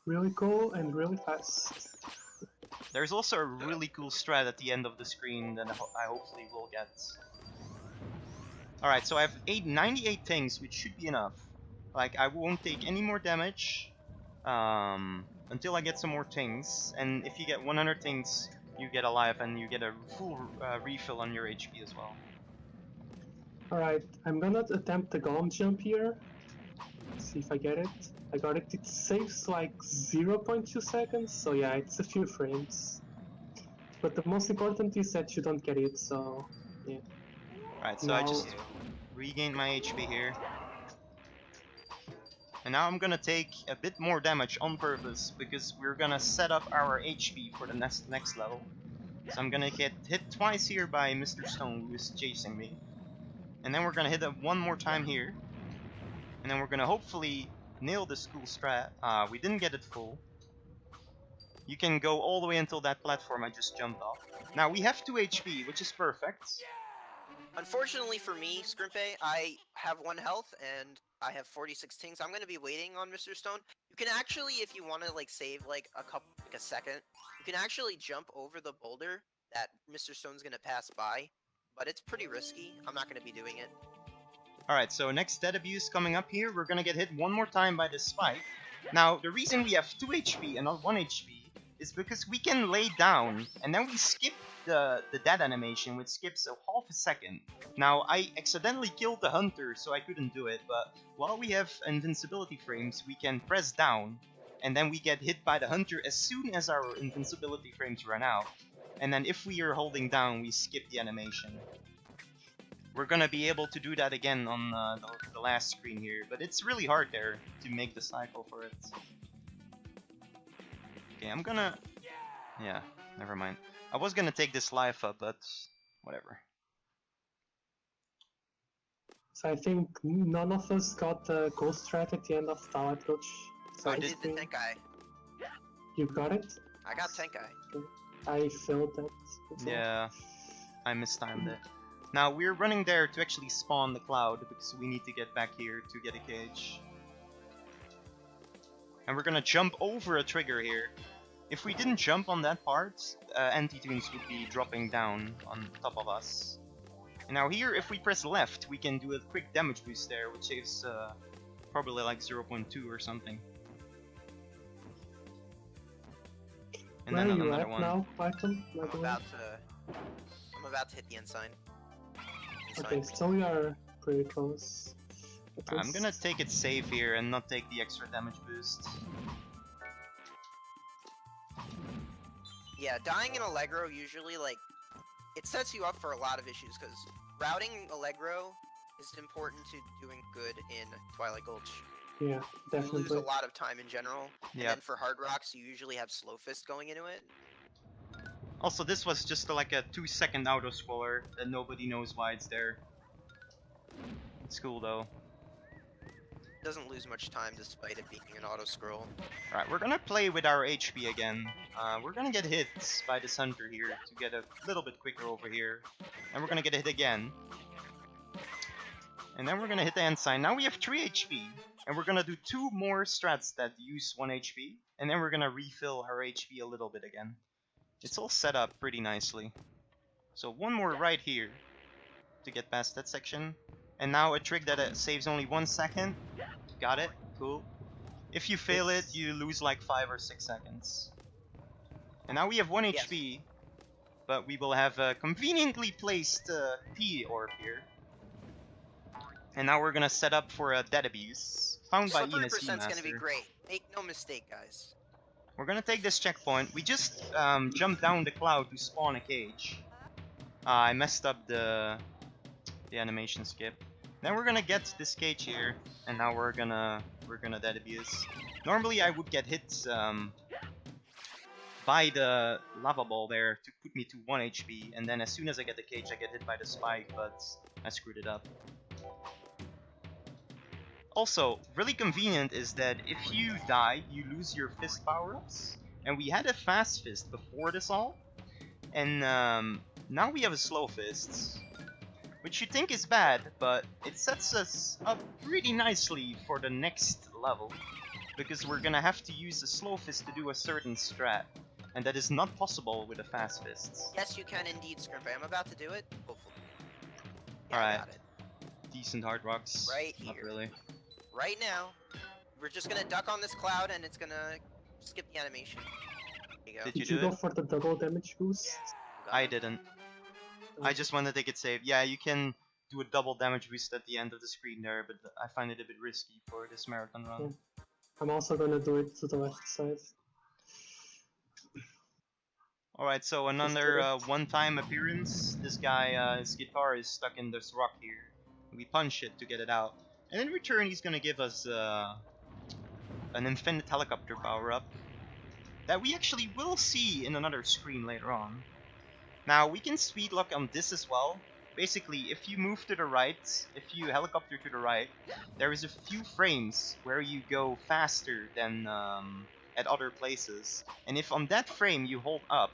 [SPEAKER 4] Really cool and really fast.
[SPEAKER 2] There's also a really cool strat at the end of the screen that I hopefully will get. Alright, so I have 98 things, which should be enough. Like, I won't take any more damage until I get some more things. And if you get 100 things, you get alive, and you get a full refill on your HP as well.
[SPEAKER 4] Alright, I'm gonna attempt the golem jump here. See if I get it. I got it. It saves like 0.2 seconds, so yeah, it's a few frames. But the most important is that you don't get it, so yeah.
[SPEAKER 2] Alright, so
[SPEAKER 4] now,
[SPEAKER 2] I just regained my HP here. And now I'm gonna take a bit more damage on purpose, because we're gonna set up our HP for the next level. So I'm gonna get hit twice here by Mr. Stone, who is chasing me. And then we're gonna hit it one more time here. And then we're gonna hopefully nail this cool strat. We didn't get it full. You can go all the way until that platform I just jumped off. Now we have 2 HP, which is perfect.
[SPEAKER 3] Unfortunately for me, Scrimpe, I have 1 health and I have 46 tings. I'm gonna be waiting on Mr. Stone. You can actually, if you want to like save like a second, you can actually jump over the boulder that Mr. Stone's gonna pass by. But it's pretty risky. I'm not gonna be doing it.
[SPEAKER 2] Alright, so next dead abuse coming up here. We're gonna get hit one more time by this spike. Now, the reason we have 2 HP and not 1 HP is because we can lay down, and then we skip the dead animation, which skips a half a second. Now, I accidentally killed the hunter, so I couldn't do it, but while we have invincibility frames, we can press down, and then we get hit by the hunter as soon as our invincibility frames run out. And then if we are holding down, we skip the animation. We're gonna be able to do that again on the last screen here, but it's really hard there to make the cycle for it. Okay, I'm gonna... yeah, never mind. I was gonna take this life up, but whatever.
[SPEAKER 4] So I think none of us got the ghost strat at the end of Tower Approach. So
[SPEAKER 3] I did the Tenkai.
[SPEAKER 4] You got it?
[SPEAKER 3] I got Tenkai.
[SPEAKER 4] I failed that.
[SPEAKER 2] Yeah, I mistimed it. Now we're running there to actually spawn the cloud because we need to get back here to get a cage. And we're gonna jump over a trigger here. If we didn't jump on that part, anti-tunes would be dropping down on top of us. And now here, if we press left, we can do a quick damage boost there, which saves probably like 0.2 or something. And
[SPEAKER 4] Where
[SPEAKER 2] then
[SPEAKER 4] are you
[SPEAKER 2] another
[SPEAKER 4] at
[SPEAKER 2] one.
[SPEAKER 4] now, Python?
[SPEAKER 3] I'm about to hit the ensign.
[SPEAKER 4] Okay, so we are pretty close.
[SPEAKER 2] I'm gonna take it safe here and not take the extra damage boost.
[SPEAKER 3] Yeah, dying in Allegro usually, like, it sets you up for a lot of issues, because routing Allegro is important to doing good in Twilight Gulch.
[SPEAKER 4] Yeah, definitely.
[SPEAKER 3] You lose a lot of time in general,
[SPEAKER 2] Yeah.
[SPEAKER 3] and then for Hard Rocks, you usually have Slow Fist going into it.
[SPEAKER 2] Also, this was just like a 2-second auto-scroller that nobody knows why it's there. It's cool though.
[SPEAKER 3] Doesn't lose much time despite it being an auto-scroll.
[SPEAKER 2] Alright, we're gonna play with our HP again. We're gonna get hit by this hunter here to get a little bit quicker over here. And we're gonna get hit again. And then we're gonna hit the end sign. Now we have 3 HP. And we're gonna do 2 more strats that use 1 HP. And then we're gonna refill our HP a little bit again. It's all set up pretty nicely. So 1 more right here to get past that section. And now a trick that saves only 1 second. Got it. Cool. If you fail it, you lose like 5 or 6 seconds. And now we have 1
[SPEAKER 3] Yes.
[SPEAKER 2] HP. But we will have a conveniently placed P orb here. And now we're gonna set up for a dead abuse. Found by
[SPEAKER 3] Slippery
[SPEAKER 2] Enos
[SPEAKER 3] percent's gonna be
[SPEAKER 2] Master.
[SPEAKER 3] great. Make no mistake, guys.
[SPEAKER 2] We're gonna take this checkpoint. We just jumped down the cloud to spawn a cage. I messed up the animation skip. Then we're gonna get this cage here, and now we're gonna dead abuse. Normally I would get hit by the lava ball there to put me to 1 HP, and then as soon as I get the cage I get hit by the spike, but I screwed it up. Also, really convenient is that if you die, you lose your fist power-ups. And we had a fast fist before this all, and now we have a slow fist, which you think is bad, but it sets us up pretty nicely for the next level, because we're gonna have to use a slow fist to do a certain strat, and that is not possible with a fast fist.
[SPEAKER 3] Yes, you can indeed, Scrimper. I'm about to do it. Hopefully. Yeah,
[SPEAKER 2] Alright.
[SPEAKER 3] I got it.
[SPEAKER 2] Decent hard rocks.
[SPEAKER 3] Right
[SPEAKER 2] Not
[SPEAKER 3] here.
[SPEAKER 2] really.
[SPEAKER 3] Right now, we're just gonna duck on this cloud and it's gonna skip the animation. There you go.
[SPEAKER 2] Did you
[SPEAKER 4] Did you
[SPEAKER 2] do
[SPEAKER 4] go
[SPEAKER 2] it?
[SPEAKER 4] for the double damage boost?
[SPEAKER 3] Got
[SPEAKER 2] I
[SPEAKER 3] it.
[SPEAKER 2] didn't. I just wanted to take it safe. Yeah, you can do a double damage boost at the end of the screen there, but I find it a bit risky for this marathon run.
[SPEAKER 4] Yeah. I'm also gonna do it to the left side.
[SPEAKER 2] Alright, so another one-time appearance. This guy, his guitar is stuck in this rock here. We punch it to get it out. And in return, he's gonna give us an infinite helicopter power-up that we actually will see in another screen later on. Now, we can speed lock on this as well. Basically, if you move to the right, if you helicopter to the right, there is a few frames where you go faster than at other places. And if on that frame you hold up,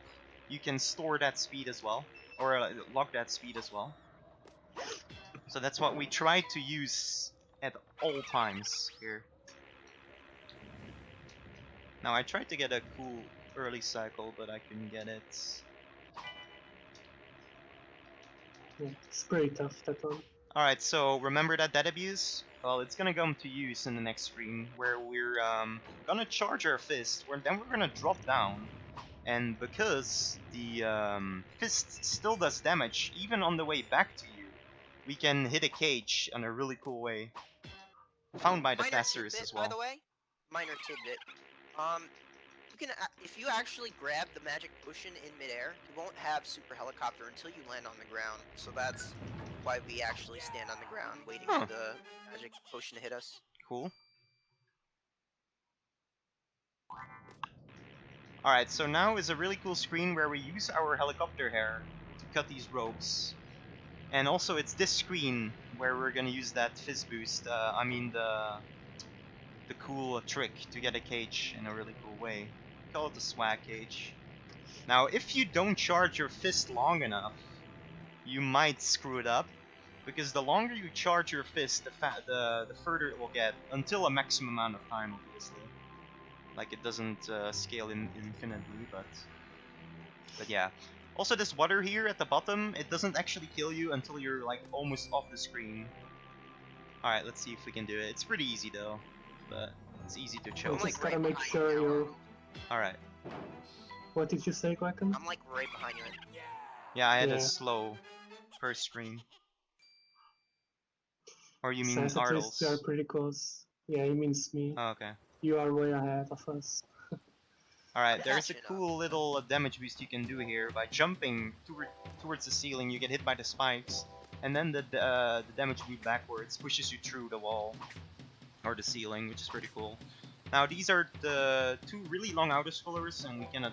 [SPEAKER 2] you can store that speed as well, or lock that speed as well. So that's what we try to use at all times here. Now I tried to get a cool early cycle, but I couldn't get it.
[SPEAKER 4] Yeah, it's pretty tough, that one.
[SPEAKER 2] Alright, so remember that dead abuse? Well, it's gonna come to use in the next screen, where we're gonna charge our fist, then we're gonna drop down. And because the fist still does damage, even on the way back to you, we can hit a cage in a really cool way. Found by the
[SPEAKER 3] Minor
[SPEAKER 2] testers
[SPEAKER 3] tidbit,
[SPEAKER 2] as well.
[SPEAKER 3] by the way. Minor tidbit. You can, if you actually grab the magic potion in midair, you won't have super helicopter until you land on the ground. So that's why we actually stand on the ground, waiting for the magic potion to hit us.
[SPEAKER 2] Cool. Alright, so now is a really cool screen where we use our helicopter hair to cut these ropes. And also it's this screen where we're gonna use that fizz boost, the cool trick to get a cage in a really cool way. Call it the swag cage. Now if you don't charge your fist long enough, you might screw it up. Because the longer you charge your fist, the further it will get, until a maximum amount of time, obviously. Like, it doesn't scale infinitely, but yeah. Also, this water here at the bottom, it doesn't actually kill you until you're, like, almost off the screen. Alright, let's see if we can do it. It's pretty easy, though, but it's easy to
[SPEAKER 4] You
[SPEAKER 2] choke.
[SPEAKER 3] like,
[SPEAKER 4] just gotta
[SPEAKER 3] right
[SPEAKER 4] make
[SPEAKER 3] behind
[SPEAKER 4] sure
[SPEAKER 3] you.
[SPEAKER 4] you're...
[SPEAKER 2] Alright.
[SPEAKER 4] What did you say, Glackum?
[SPEAKER 3] I'm like right behind you.
[SPEAKER 2] Yeah, I had
[SPEAKER 4] Yeah.
[SPEAKER 2] a slow first screen. Or you mean
[SPEAKER 4] Sensitivists, we are
[SPEAKER 2] Artles?
[SPEAKER 4] pretty close. Yeah, he means me.
[SPEAKER 2] Oh, okay.
[SPEAKER 4] You are way ahead of us.
[SPEAKER 2] Alright, there's a
[SPEAKER 3] Catching up.
[SPEAKER 2] cool little damage boost you can do here. By jumping towards the ceiling, you get hit by the spikes, and then the damage boost backwards pushes you through the wall, or the ceiling, which is pretty cool. Now these are the 2 really long autoscrollers, and we cannot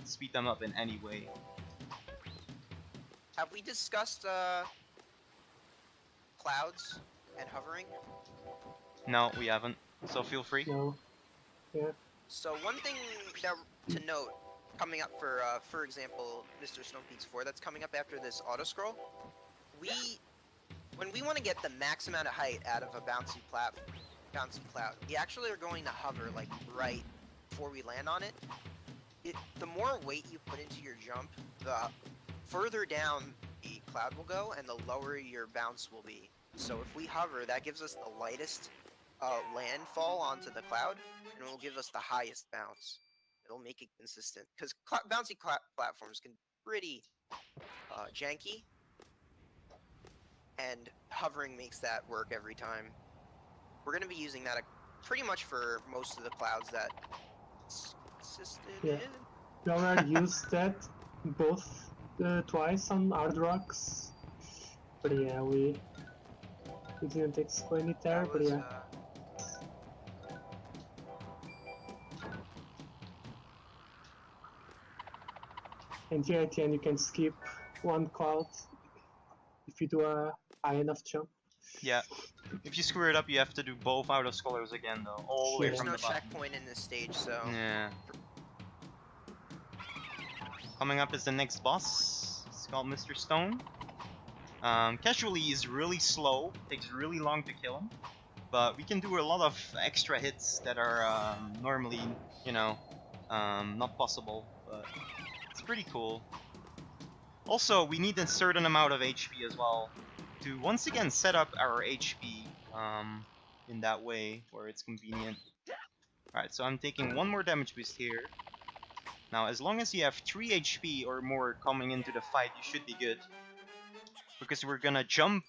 [SPEAKER 2] speed them up in any way.
[SPEAKER 3] Have we discussed clouds and hovering?
[SPEAKER 2] No, we haven't, so feel free.
[SPEAKER 4] No. Yeah.
[SPEAKER 3] So one thing that to note coming up for example, Mr. Snowpeaks 4 that's coming up after this auto scroll, we when we want to get the max amount of height out of a bouncy cloud, we actually are going to hover like right before we land on it. The more weight you put into your jump, the further down the cloud will go and the lower your bounce will be. So if we hover, that gives us the lightest landfall onto the cloud, and it will give us the highest bounce. It'll make it consistent, because bouncy platforms can be pretty janky, and hovering makes that work every time. We're going to be using that pretty much for most of the clouds that it's consistent in.
[SPEAKER 4] We already used that both twice on Hard Rocks. But yeah, we didn't explain it there, but yeah. And here at the end you can skip one cloud if you do a high enough jump.
[SPEAKER 2] Yeah. If you screw it up, you have to do both out of scholars again, though, all the way
[SPEAKER 3] There's
[SPEAKER 2] from
[SPEAKER 3] no
[SPEAKER 2] the bottom.
[SPEAKER 3] checkpoint in this stage, so...
[SPEAKER 2] Yeah. Coming up is the next boss. It's called Mr. Stone. Casually is really slow, takes really long to kill him, but we can do a lot of extra hits that are normally, you know, not possible, but it's pretty cool. Also, we need a certain amount of HP as well to once again set up our HP in that way where it's convenient. Alright, so I'm taking one more damage boost here. Now, as long as you have 3 HP or more coming into the fight, you should be good. Because we're gonna jump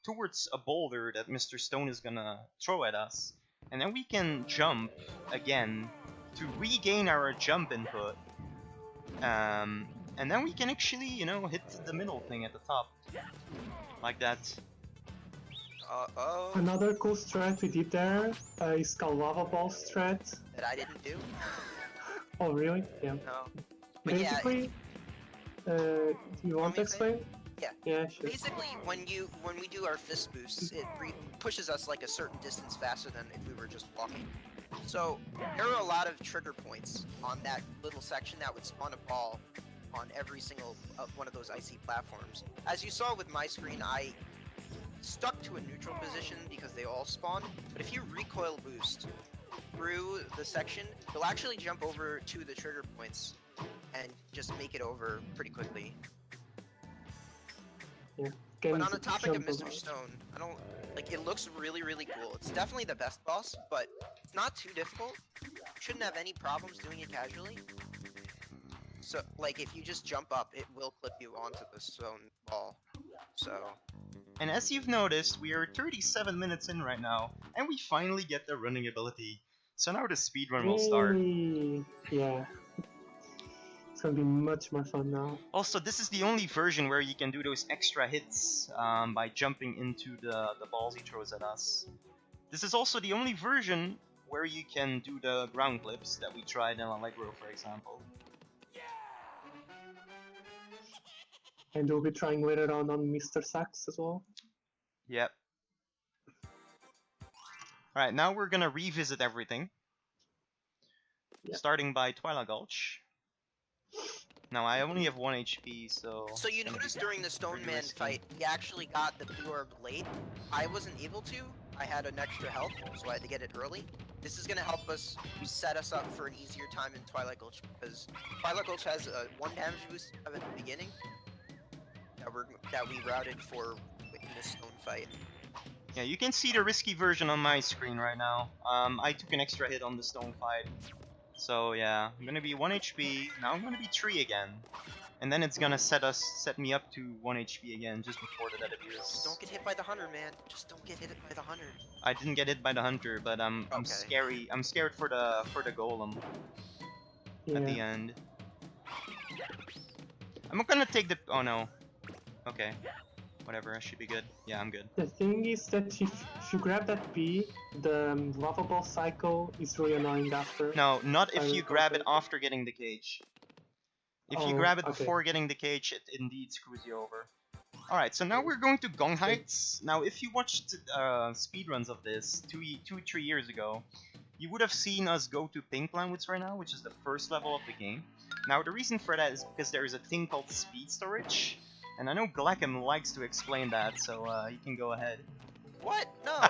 [SPEAKER 2] towards a boulder that Mr. Stone is gonna throw at us. And then we can jump again to regain our jump input. And then we can actually, you know, hit the middle thing at the top. Like that.
[SPEAKER 3] Uh-oh.
[SPEAKER 4] Another cool strat we did there is called Lava Ball strat.
[SPEAKER 3] That I didn't do?
[SPEAKER 4] Oh really? Yeah.
[SPEAKER 3] No. But
[SPEAKER 4] Basically, you want to explain?
[SPEAKER 3] Yeah.
[SPEAKER 4] Yeah, sure.
[SPEAKER 3] Basically, when we do our fist boosts, it pushes us like a certain distance faster than if we were just walking. So there are a lot of trigger points on that little section that would spawn a ball on every single one of those icy platforms. As you saw with my screen, I stuck to a neutral position because they all spawn. But if you recoil boost through the section, you'll actually jump over to the trigger points and just make it over pretty quickly.
[SPEAKER 4] Yeah.
[SPEAKER 3] But on the topic of Mr. Stone, I don't like. It looks really, really cool. It's definitely the best boss, but it's not too difficult. You shouldn't have any problems doing it casually. So, like, if you just jump up, it will clip you onto the stone wall. So.
[SPEAKER 2] And as you've noticed, we are 37 minutes in right now, and we finally get the running ability. So now the speedrun will start.
[SPEAKER 4] Yeah. It's gonna be much more fun now.
[SPEAKER 2] Also, this is the only version where you can do those extra hits by jumping into the balls he throws at us. This is also the only version where you can do the ground clips that we tried in Allegro, for example.
[SPEAKER 4] And we'll be trying later on Mr. Sax as well.
[SPEAKER 2] Yep. Alright, now we're gonna revisit everything.
[SPEAKER 4] Yep.
[SPEAKER 2] Starting by Twilight Gulch. Now I only have 1 HP, so...
[SPEAKER 3] So you noticed during the Stone Man fight, he actually got the blue orb late. I wasn't able to. I had an extra health, so I had to get it early. This is going to help us set us up for an easier time in Twilight Gulch, because Twilight Gulch has a 1 damage boost at the beginning that we routed for in this Stone fight.
[SPEAKER 2] Yeah, you can see the risky version on my screen right now. I took an extra hit on the Stone fight. So yeah, I'm gonna be 1 HP, now I'm gonna be 3 again. And then it's gonna set me up to 1 HP again just before the dead appears.
[SPEAKER 3] Just don't get hit by the hunter, man. Just don't get hit by the hunter.
[SPEAKER 2] I didn't get hit by the hunter, but I'm scary. I'm scared for the golem at the end. I'm gonna take the oh no. Whatever, I should be good. Yeah, I'm good.
[SPEAKER 4] The thing is that if you grab that P, the lava ball cycle is really annoying after.
[SPEAKER 2] No, not if you grab it after getting the cage. If you grab it before getting the cage, it indeed screws you over. Alright, so now we're going to Gong Heights. Now, if you watched speedruns of this 3 years ago, you would have seen us go to Pink Lanwoods right now, which is the first level of the game. Now, the reason for that is because there is a thing called speed storage, And I know Glackum likes to explain that, so you can go ahead.
[SPEAKER 3] What? No.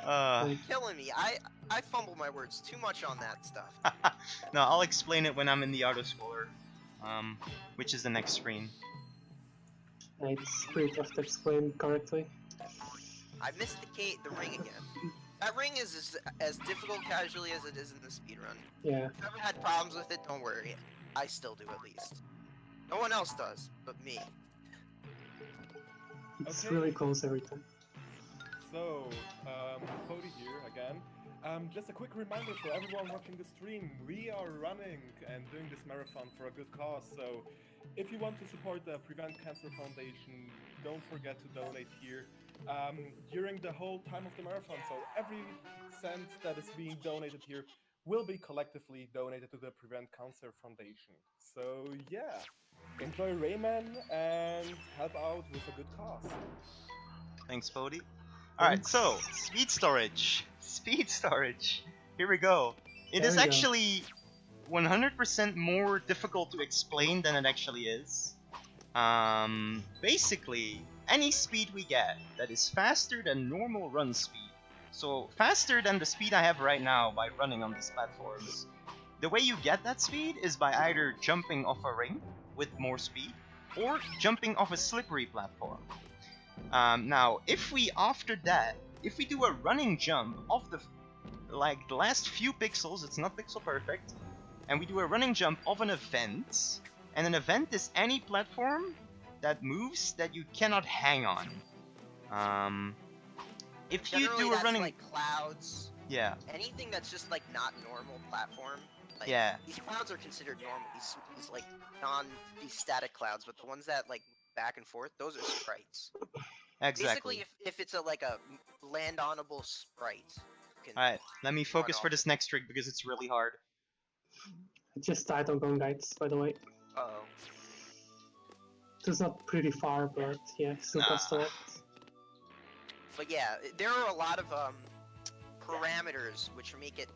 [SPEAKER 2] Uh,
[SPEAKER 3] Killing me. I fumble my words too much on that stuff.
[SPEAKER 2] no, I'll explain it when I'm in the autoscroller, which is the next screen.
[SPEAKER 4] It's pretty tough to explain correctly.
[SPEAKER 3] I missed the ring again. That ring is as difficult casually as it is in the speedrun.
[SPEAKER 4] Yeah.
[SPEAKER 3] If you've ever had problems with it, don't worry. I still do at least. No one else does, but me.
[SPEAKER 4] It's
[SPEAKER 1] Okay.
[SPEAKER 4] really close every time.
[SPEAKER 1] So, Cody here again. Just a quick reminder for everyone watching the stream, we are running and doing this marathon for a good cause, so if you want to support the Prevent Cancer Foundation, don't forget to donate here during the whole time of the marathon, so every cent that is being donated here will be collectively donated to the Prevent Cancer Foundation. So yeah, enjoy Rayman and help out with a good cause.
[SPEAKER 2] Thanks, Bodhi. Alright, so, speed storage. Speed storage. Here we go. It
[SPEAKER 4] There
[SPEAKER 2] is
[SPEAKER 4] we go.
[SPEAKER 2] actually 100% more difficult to explain than it actually is. Basically, any speed we get that is faster than normal run speed, so faster than the speed I have right now by running on these platforms, the way you get that speed is by either jumping off a ring with more speed, or jumping off a slippery platform. Now, if we do a running jump off the last few pixels, it's not pixel perfect, and we do a running jump of an event, and an event is any platform that moves that you cannot hang on. If you
[SPEAKER 3] Generally,
[SPEAKER 2] do a
[SPEAKER 3] that's
[SPEAKER 2] running,
[SPEAKER 3] like clouds.
[SPEAKER 2] yeah,
[SPEAKER 3] Anything that's just like not normal platform. Like,
[SPEAKER 2] yeah,
[SPEAKER 3] These clouds are considered normal. These like these static clouds, but the ones that like back and forth, those are sprites.
[SPEAKER 2] exactly.
[SPEAKER 3] Basically, if it's like a land-onable sprite. you can
[SPEAKER 2] Alright, let me
[SPEAKER 3] run
[SPEAKER 2] focus for
[SPEAKER 3] off
[SPEAKER 2] this next trick because it's really hard.
[SPEAKER 4] I just died on Gong Guides, by the way.
[SPEAKER 3] Uh-oh.
[SPEAKER 4] It was not pretty far, but yeah, still cost a lot.
[SPEAKER 3] But yeah, there are a lot of parameters which make it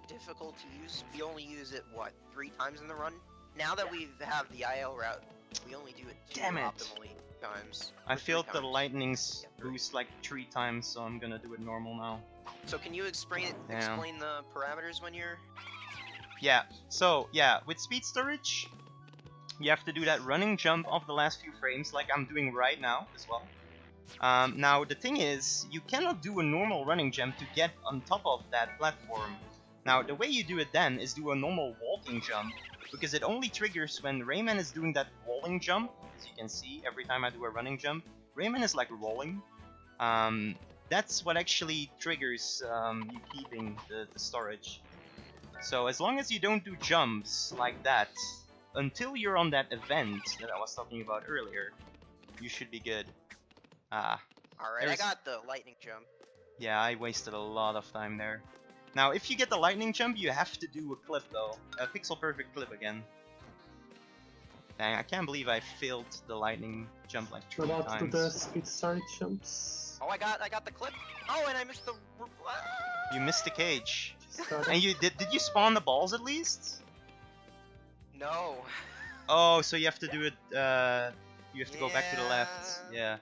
[SPEAKER 3] difficult to use. We only use it, what, 3 times in the run? Now that we have the IL route, we only do it 2
[SPEAKER 2] Damn it.
[SPEAKER 3] optimally times.
[SPEAKER 2] I
[SPEAKER 3] or 3
[SPEAKER 2] failed the
[SPEAKER 3] times.
[SPEAKER 2] lightning's
[SPEAKER 3] Yeah.
[SPEAKER 2] boost like 3 times, so I'm gonna do it normal now.
[SPEAKER 3] So can you explain the parameters when you're...
[SPEAKER 2] Yeah, so yeah, with speed storage, you have to do that running jump off the last few frames like I'm doing right now as well. Now the thing is, you cannot do a normal running jump to get on top of that platform. Now the way you do it then is do a normal walking jump, because it only triggers when Rayman is doing that rolling jump. As you can see, every time I do a running jump, Rayman is like rolling. That's what actually triggers you keeping the storage. So as long as you don't do jumps like that, until you're on that event that I was talking about earlier, you should be good.
[SPEAKER 3] Alright, I
[SPEAKER 2] There's-
[SPEAKER 3] got the lightning jump.
[SPEAKER 2] Yeah, I wasted a lot of time there. Now, if you get the lightning jump, you have to do a clip though. A pixel perfect clip again. Dang, I can't believe I failed the lightning jump like 3
[SPEAKER 4] What about to do the
[SPEAKER 2] times.
[SPEAKER 4] speed storage jumps?
[SPEAKER 3] Oh, I got the clip. Oh, and I missed the...
[SPEAKER 2] You missed the cage.
[SPEAKER 4] Started.
[SPEAKER 2] And you did you spawn the balls at least?
[SPEAKER 3] No.
[SPEAKER 2] Oh, so you have to do it, you have to go back to the left. Yeah.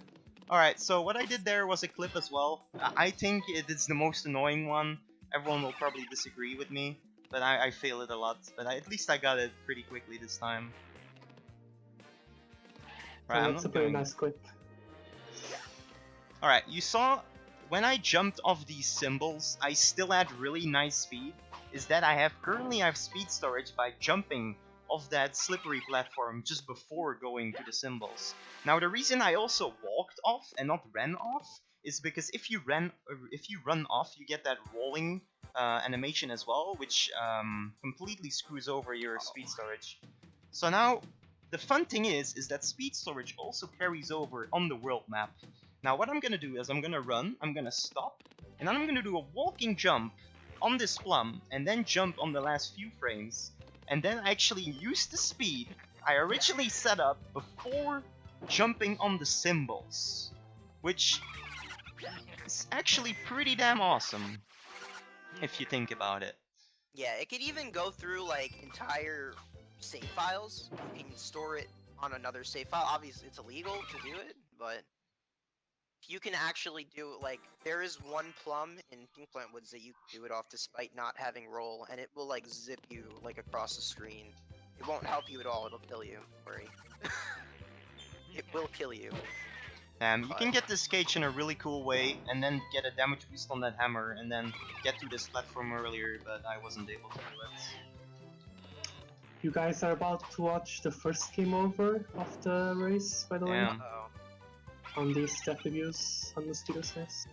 [SPEAKER 2] Alright, so what I did there was a clip as well. I think it is the most annoying one. Everyone will probably disagree with me, but I fail it a lot. But at least I got it pretty quickly this time. Right, I'm
[SPEAKER 4] That's a
[SPEAKER 2] not
[SPEAKER 4] very
[SPEAKER 2] going...
[SPEAKER 4] nice clip.
[SPEAKER 2] Alright, you saw when I jumped off these symbols, I still had really nice speed. Is that currently I have speed storage by jumping off that slippery platform just before going to the symbols. Now the reason I also walked off and not ran off is because if you run off, you get that rolling animation as well, which completely screws over your speed storage. So now the fun thing is that speed storage also carries over on the world map. Now what I'm gonna do is I'm gonna run, I'm gonna stop, and then I'm gonna do a walking jump on this plum, and then jump on the last few frames, and then actually use the speed I originally set up before jumping on the symbols, which is actually pretty damn awesome, if you think about it.
[SPEAKER 3] Yeah, it could even go through like entire save files. You can store it on another save file. Obviously, it's illegal to do it, but you can actually do, like, there is one plum in Pink Plant Woods that you can do it off despite not having roll, and it will, like, zip you, like, across the screen. It won't help you at all, it'll kill you. Worry. It will kill you.
[SPEAKER 2] You can get this cage in a really cool way, and then get a damage boost on that hammer, and then get to this platform earlier, but I wasn't able to do it.
[SPEAKER 4] You guys are about to watch the first game over of the race, by the way,
[SPEAKER 2] Damn.
[SPEAKER 4] on the step abuse on Mosquito's Nest.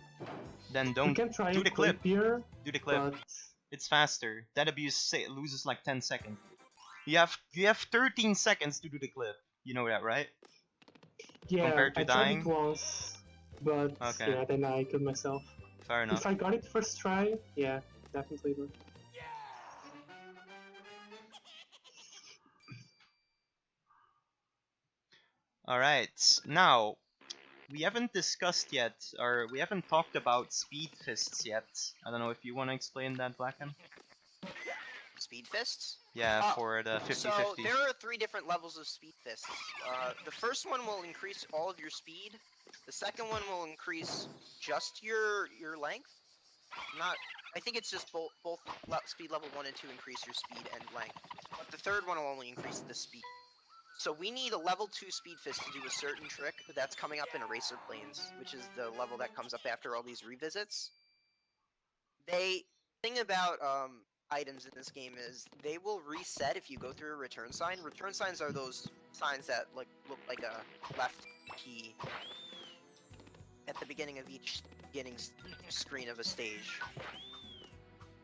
[SPEAKER 2] Then
[SPEAKER 4] You
[SPEAKER 2] don't
[SPEAKER 4] can try
[SPEAKER 2] do
[SPEAKER 4] a
[SPEAKER 2] the clip.
[SPEAKER 4] here,
[SPEAKER 2] Do the clip.
[SPEAKER 4] but
[SPEAKER 2] It's faster. That abuse loses like 10 seconds. You have 13 seconds to do the clip. You know that, right?
[SPEAKER 4] yeah,
[SPEAKER 2] Compared to
[SPEAKER 4] I tried
[SPEAKER 2] dying?
[SPEAKER 4] it once, but
[SPEAKER 2] Okay.
[SPEAKER 4] yeah, then I killed myself.
[SPEAKER 2] Fair enough.
[SPEAKER 4] If I got it first try, yeah, definitely would.
[SPEAKER 2] Alright, now, we haven't discussed yet, or we haven't talked about speed fists yet. I don't know if you want to explain that, Glackum?
[SPEAKER 3] Speed fists?
[SPEAKER 2] Yeah, for the 50-50.
[SPEAKER 3] So there are 3 different levels of speed fists. The first one will increase all of your speed. The second one will increase just your length. I think it's just both speed level 1 and 2 increase your speed and length. But the third one will only increase the speed. So we need a level 2 speed fist to do a certain trick that's coming up in Eraser Plains, which is the level that comes up after all these revisits. Thing about items in this game is they will reset if you go through a return sign. Return signs are those signs that look like a left key at the beginning of each beginning screen of a stage.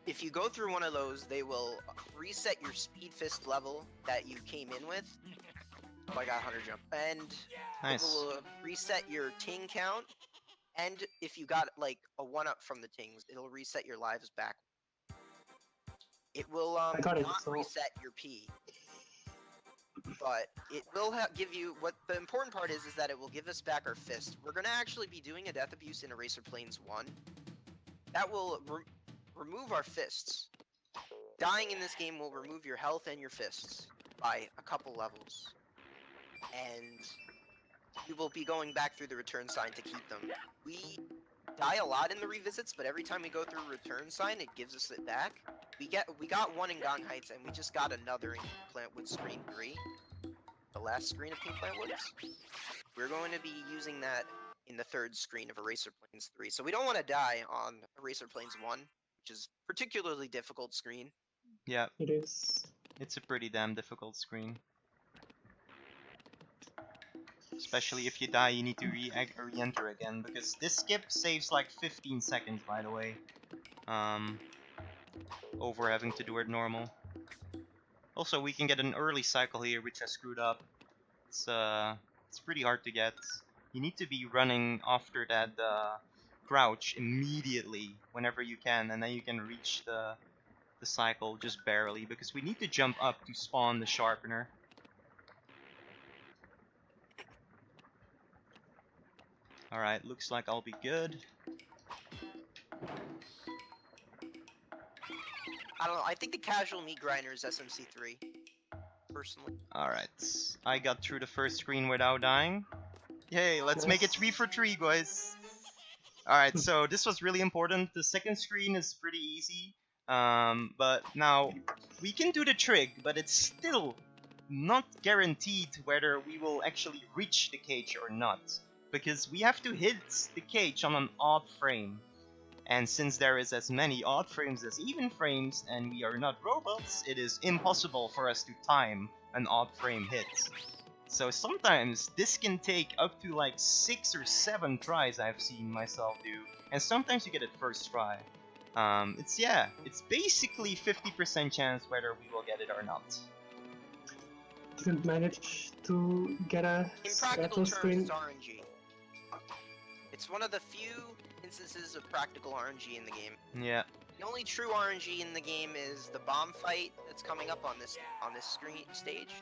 [SPEAKER 3] If you go through one of those, they will reset your speed fist level that you came in with. Oh, I got 100 jump. And
[SPEAKER 2] Nice.
[SPEAKER 3] it will reset your ting count. And if you got like a 1-up from the tings, it'll reset your lives back. It will not reset your P. But it will give you, what the important part is that it will give us back our fist. We're going to actually be doing a death abuse in Eraser Plains 1. That will remove our fists. Dying in this game will remove your health and your fists by a couple levels. And you will be going back through the return sign to keep them. We die a lot in the revisits, but every time we go through a return sign, it gives us it back. We got one in Gong Heights, and we just got another in Plantwood Screen 3. The last screen of Pink Plant Woods. We're going to be using that in the third screen of Eraser Plains 3. So we don't want to die on Eraser Plains 1, which is particularly difficult screen.
[SPEAKER 2] Yeah.
[SPEAKER 4] It is.
[SPEAKER 2] It's a pretty damn difficult screen. Especially if you die, you need to re-enter again, because this skip saves like 15 seconds, by the way. Over having to do it normal. Also, we can get an early cycle here, which I screwed up. It's pretty hard to get. You need to be running after that crouch immediately, whenever you can, and then you can reach the cycle just barely, because we need to jump up to spawn the sharpener. Alright, looks like I'll be good.
[SPEAKER 3] I don't know, I think the casual meat grinder is SMC3, personally.
[SPEAKER 2] Alright, I got through the first screen without dying. Yay, let's make it 3 for 3, guys! Alright, so this was really important. The second screen is pretty easy. But now, we can do the trick, but it's still not guaranteed whether we will actually reach the cage or not. Because we have to hit the cage on an odd frame. And since there is as many odd frames as even frames, and we are not robots, it is impossible for us to time an odd frame hit. So sometimes this can take up to like 6 or 7 tries I've seen myself do, and sometimes you get it first try. It's basically 50% chance whether we will get it or not.
[SPEAKER 4] Didn't manage to get a
[SPEAKER 3] In practical terms,
[SPEAKER 4] screen.
[SPEAKER 3] it's RNG. It's one of the few instances of practical RNG in the game.
[SPEAKER 2] Yeah.
[SPEAKER 3] The only true RNG in the game is the bomb fight that's coming up on this stage.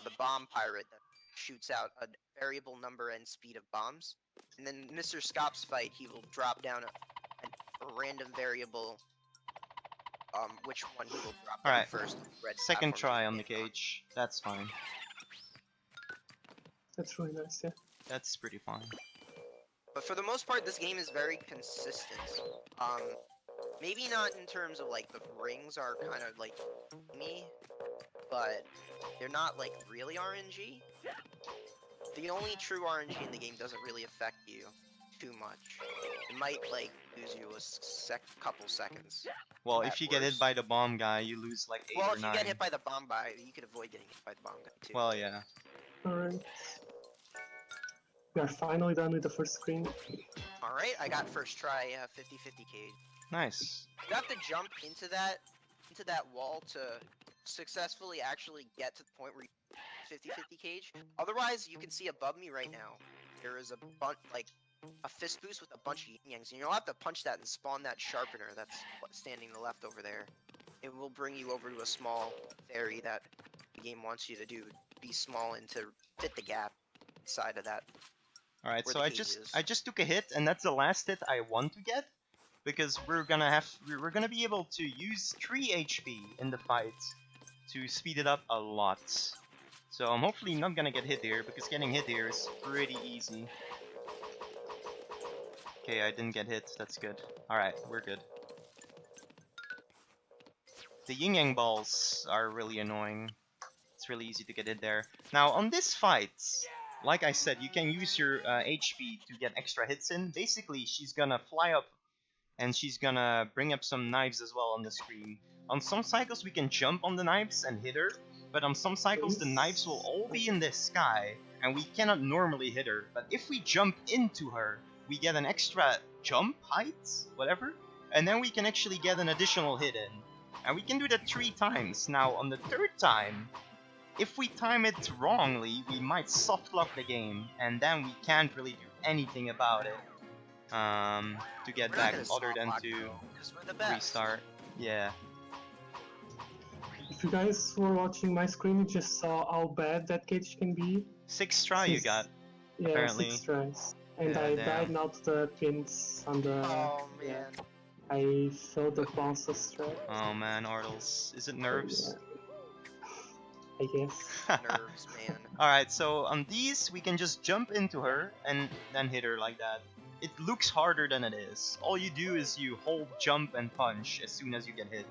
[SPEAKER 3] The bomb pirate that shoots out a variable number and speed of bombs. And then Mr. Scop's fight, he will drop down a random variable which one he will drop
[SPEAKER 2] All
[SPEAKER 3] down
[SPEAKER 2] right.
[SPEAKER 3] first. Red
[SPEAKER 2] Second
[SPEAKER 3] platform
[SPEAKER 2] try
[SPEAKER 3] he
[SPEAKER 2] on the
[SPEAKER 3] can hit
[SPEAKER 2] cage. That's fine.
[SPEAKER 4] That's really nice, yeah.
[SPEAKER 2] That's pretty fine.
[SPEAKER 3] But for the most part, this game is very consistent. Maybe not in terms of like the rings are kind of like me, but they're not like really RNG. The only true RNG in the game doesn't really affect you too much. It might like lose you a couple seconds.
[SPEAKER 2] Well,
[SPEAKER 3] at
[SPEAKER 2] if you get hit
[SPEAKER 3] worst.
[SPEAKER 2] by the bomb guy, you lose like 8
[SPEAKER 3] Well,
[SPEAKER 2] or
[SPEAKER 3] if
[SPEAKER 2] 9.
[SPEAKER 3] you get hit by the bomb guy, you could avoid getting hit by the bomb guy too.
[SPEAKER 2] Well, yeah.
[SPEAKER 4] Alright. We are finally done with the first screen.
[SPEAKER 3] Alright, I got first try 50-50 cage.
[SPEAKER 2] Nice.
[SPEAKER 3] You have to jump into that wall to successfully actually get to the point where you 50-50 cage. Otherwise, you can see above me right now, there is a fist boost with a bunch of yin-yangs, and you'll have to punch that and spawn that sharpener that's standing to the left over there. It will bring you over to a small fairy that the game wants you to do. Be small and to fit the gap inside of that.
[SPEAKER 2] All right.
[SPEAKER 3] Where
[SPEAKER 2] So
[SPEAKER 3] the
[SPEAKER 2] I
[SPEAKER 3] cage
[SPEAKER 2] just
[SPEAKER 3] is.
[SPEAKER 2] I just took a hit, and that's the last hit I want to get, because we're gonna be able to use 3 HP in the fight to speed it up a lot. So I'm hopefully not gonna get hit here, because getting hit here is pretty easy. Okay, I didn't get hit. That's good. All right, we're good. The yin yang balls are really annoying. It's really easy to get hit there. Now on this fight, like I said, you can use your HP to get extra hits in. Basically, she's gonna fly up and she's gonna bring up some knives as well on the screen. On some cycles we can jump on the knives and hit her, but on some cycles the knives will all be in the sky and we cannot normally hit her. But if we jump into her, we get an extra jump height, whatever, and then we can actually get an additional hit in. And we can do that 3 times. Now on the 3rd time, if we time it wrongly, we might soft lock the game, and then we can't really do anything about it. To get
[SPEAKER 3] We're not
[SPEAKER 2] back
[SPEAKER 3] gonna
[SPEAKER 2] other than
[SPEAKER 3] soft lock,
[SPEAKER 2] to
[SPEAKER 3] though, 'cause we're the best.
[SPEAKER 2] restart. Yeah.
[SPEAKER 4] If you guys were watching my screen, you just saw how bad that cage can be.
[SPEAKER 2] 6th try you got.
[SPEAKER 4] Yeah,
[SPEAKER 2] apparently.
[SPEAKER 4] 6 tries. And
[SPEAKER 2] Yeah,
[SPEAKER 4] I
[SPEAKER 2] damn.
[SPEAKER 4] died not the pins on the...
[SPEAKER 3] Oh
[SPEAKER 4] yeah.
[SPEAKER 3] man.
[SPEAKER 4] I failed the bounces trap.
[SPEAKER 2] Oh man, Artles. Is it nerves?
[SPEAKER 4] I guess.
[SPEAKER 3] Nerves, man.
[SPEAKER 2] Alright, so on these we can just jump into her and then hit her like that. It looks harder than it is. All you do is you hold jump and punch as soon as you get hit.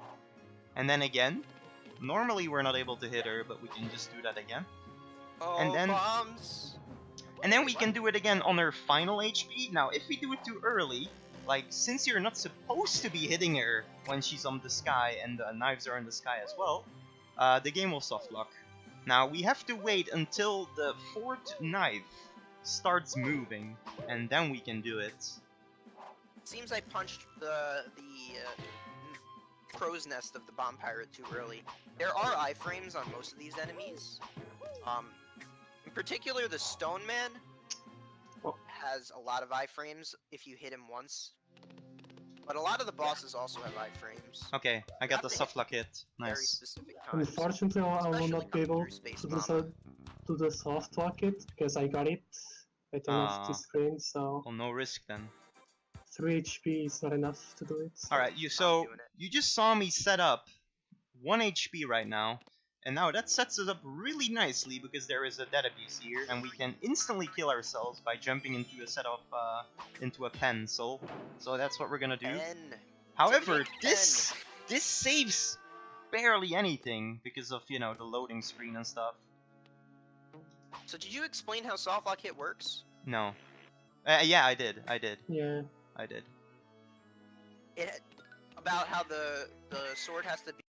[SPEAKER 2] And then again, normally we're not able to hit her, but we can just do that again.
[SPEAKER 3] Oh,
[SPEAKER 2] And then-
[SPEAKER 3] bombs.
[SPEAKER 2] And then
[SPEAKER 3] Wait,
[SPEAKER 2] we
[SPEAKER 3] what?
[SPEAKER 2] can do it again on her final HP. Now, if we do it too early, like, since you're not supposed to be hitting her when she's on the sky and the knives are in the sky as well, the game will soft lock. Now, we have to wait until the 4th knife starts moving, and then we can do it.
[SPEAKER 3] Seems I punched the crow's nest of the bomb pirate too early. There are iframes on most of these enemies. In particular, the Stone Man has a lot of iframes if you hit him once. But a lot of the bosses also have iframes.
[SPEAKER 2] Okay, I got
[SPEAKER 3] have
[SPEAKER 2] the
[SPEAKER 3] to hit
[SPEAKER 2] soft lock hit.
[SPEAKER 3] Very
[SPEAKER 2] Nice.
[SPEAKER 3] specific times.
[SPEAKER 4] Unfortunately, I will
[SPEAKER 3] Especially
[SPEAKER 4] not be
[SPEAKER 3] coming
[SPEAKER 4] able
[SPEAKER 3] through Space
[SPEAKER 4] to
[SPEAKER 3] Mama.
[SPEAKER 4] do the soft lock it because I got it at the end of
[SPEAKER 2] Ah.
[SPEAKER 4] the screen, so
[SPEAKER 2] Well, no risk then.
[SPEAKER 4] 3 HP is not enough to do it.
[SPEAKER 2] Alright,
[SPEAKER 3] doing it.
[SPEAKER 2] you just saw me set up 1 HP right now, and now that sets us up really nicely because there is a dead abuse here, and we can instantly kill ourselves by jumping into a set of into a pen. So that's what we're gonna do. However, this saves barely anything because of, you know, the loading screen and stuff.
[SPEAKER 3] So did you explain how soft lock hit works?
[SPEAKER 2] No. Yeah, I did.
[SPEAKER 4] Yeah.
[SPEAKER 2] I did.
[SPEAKER 3] It about how the sword has to be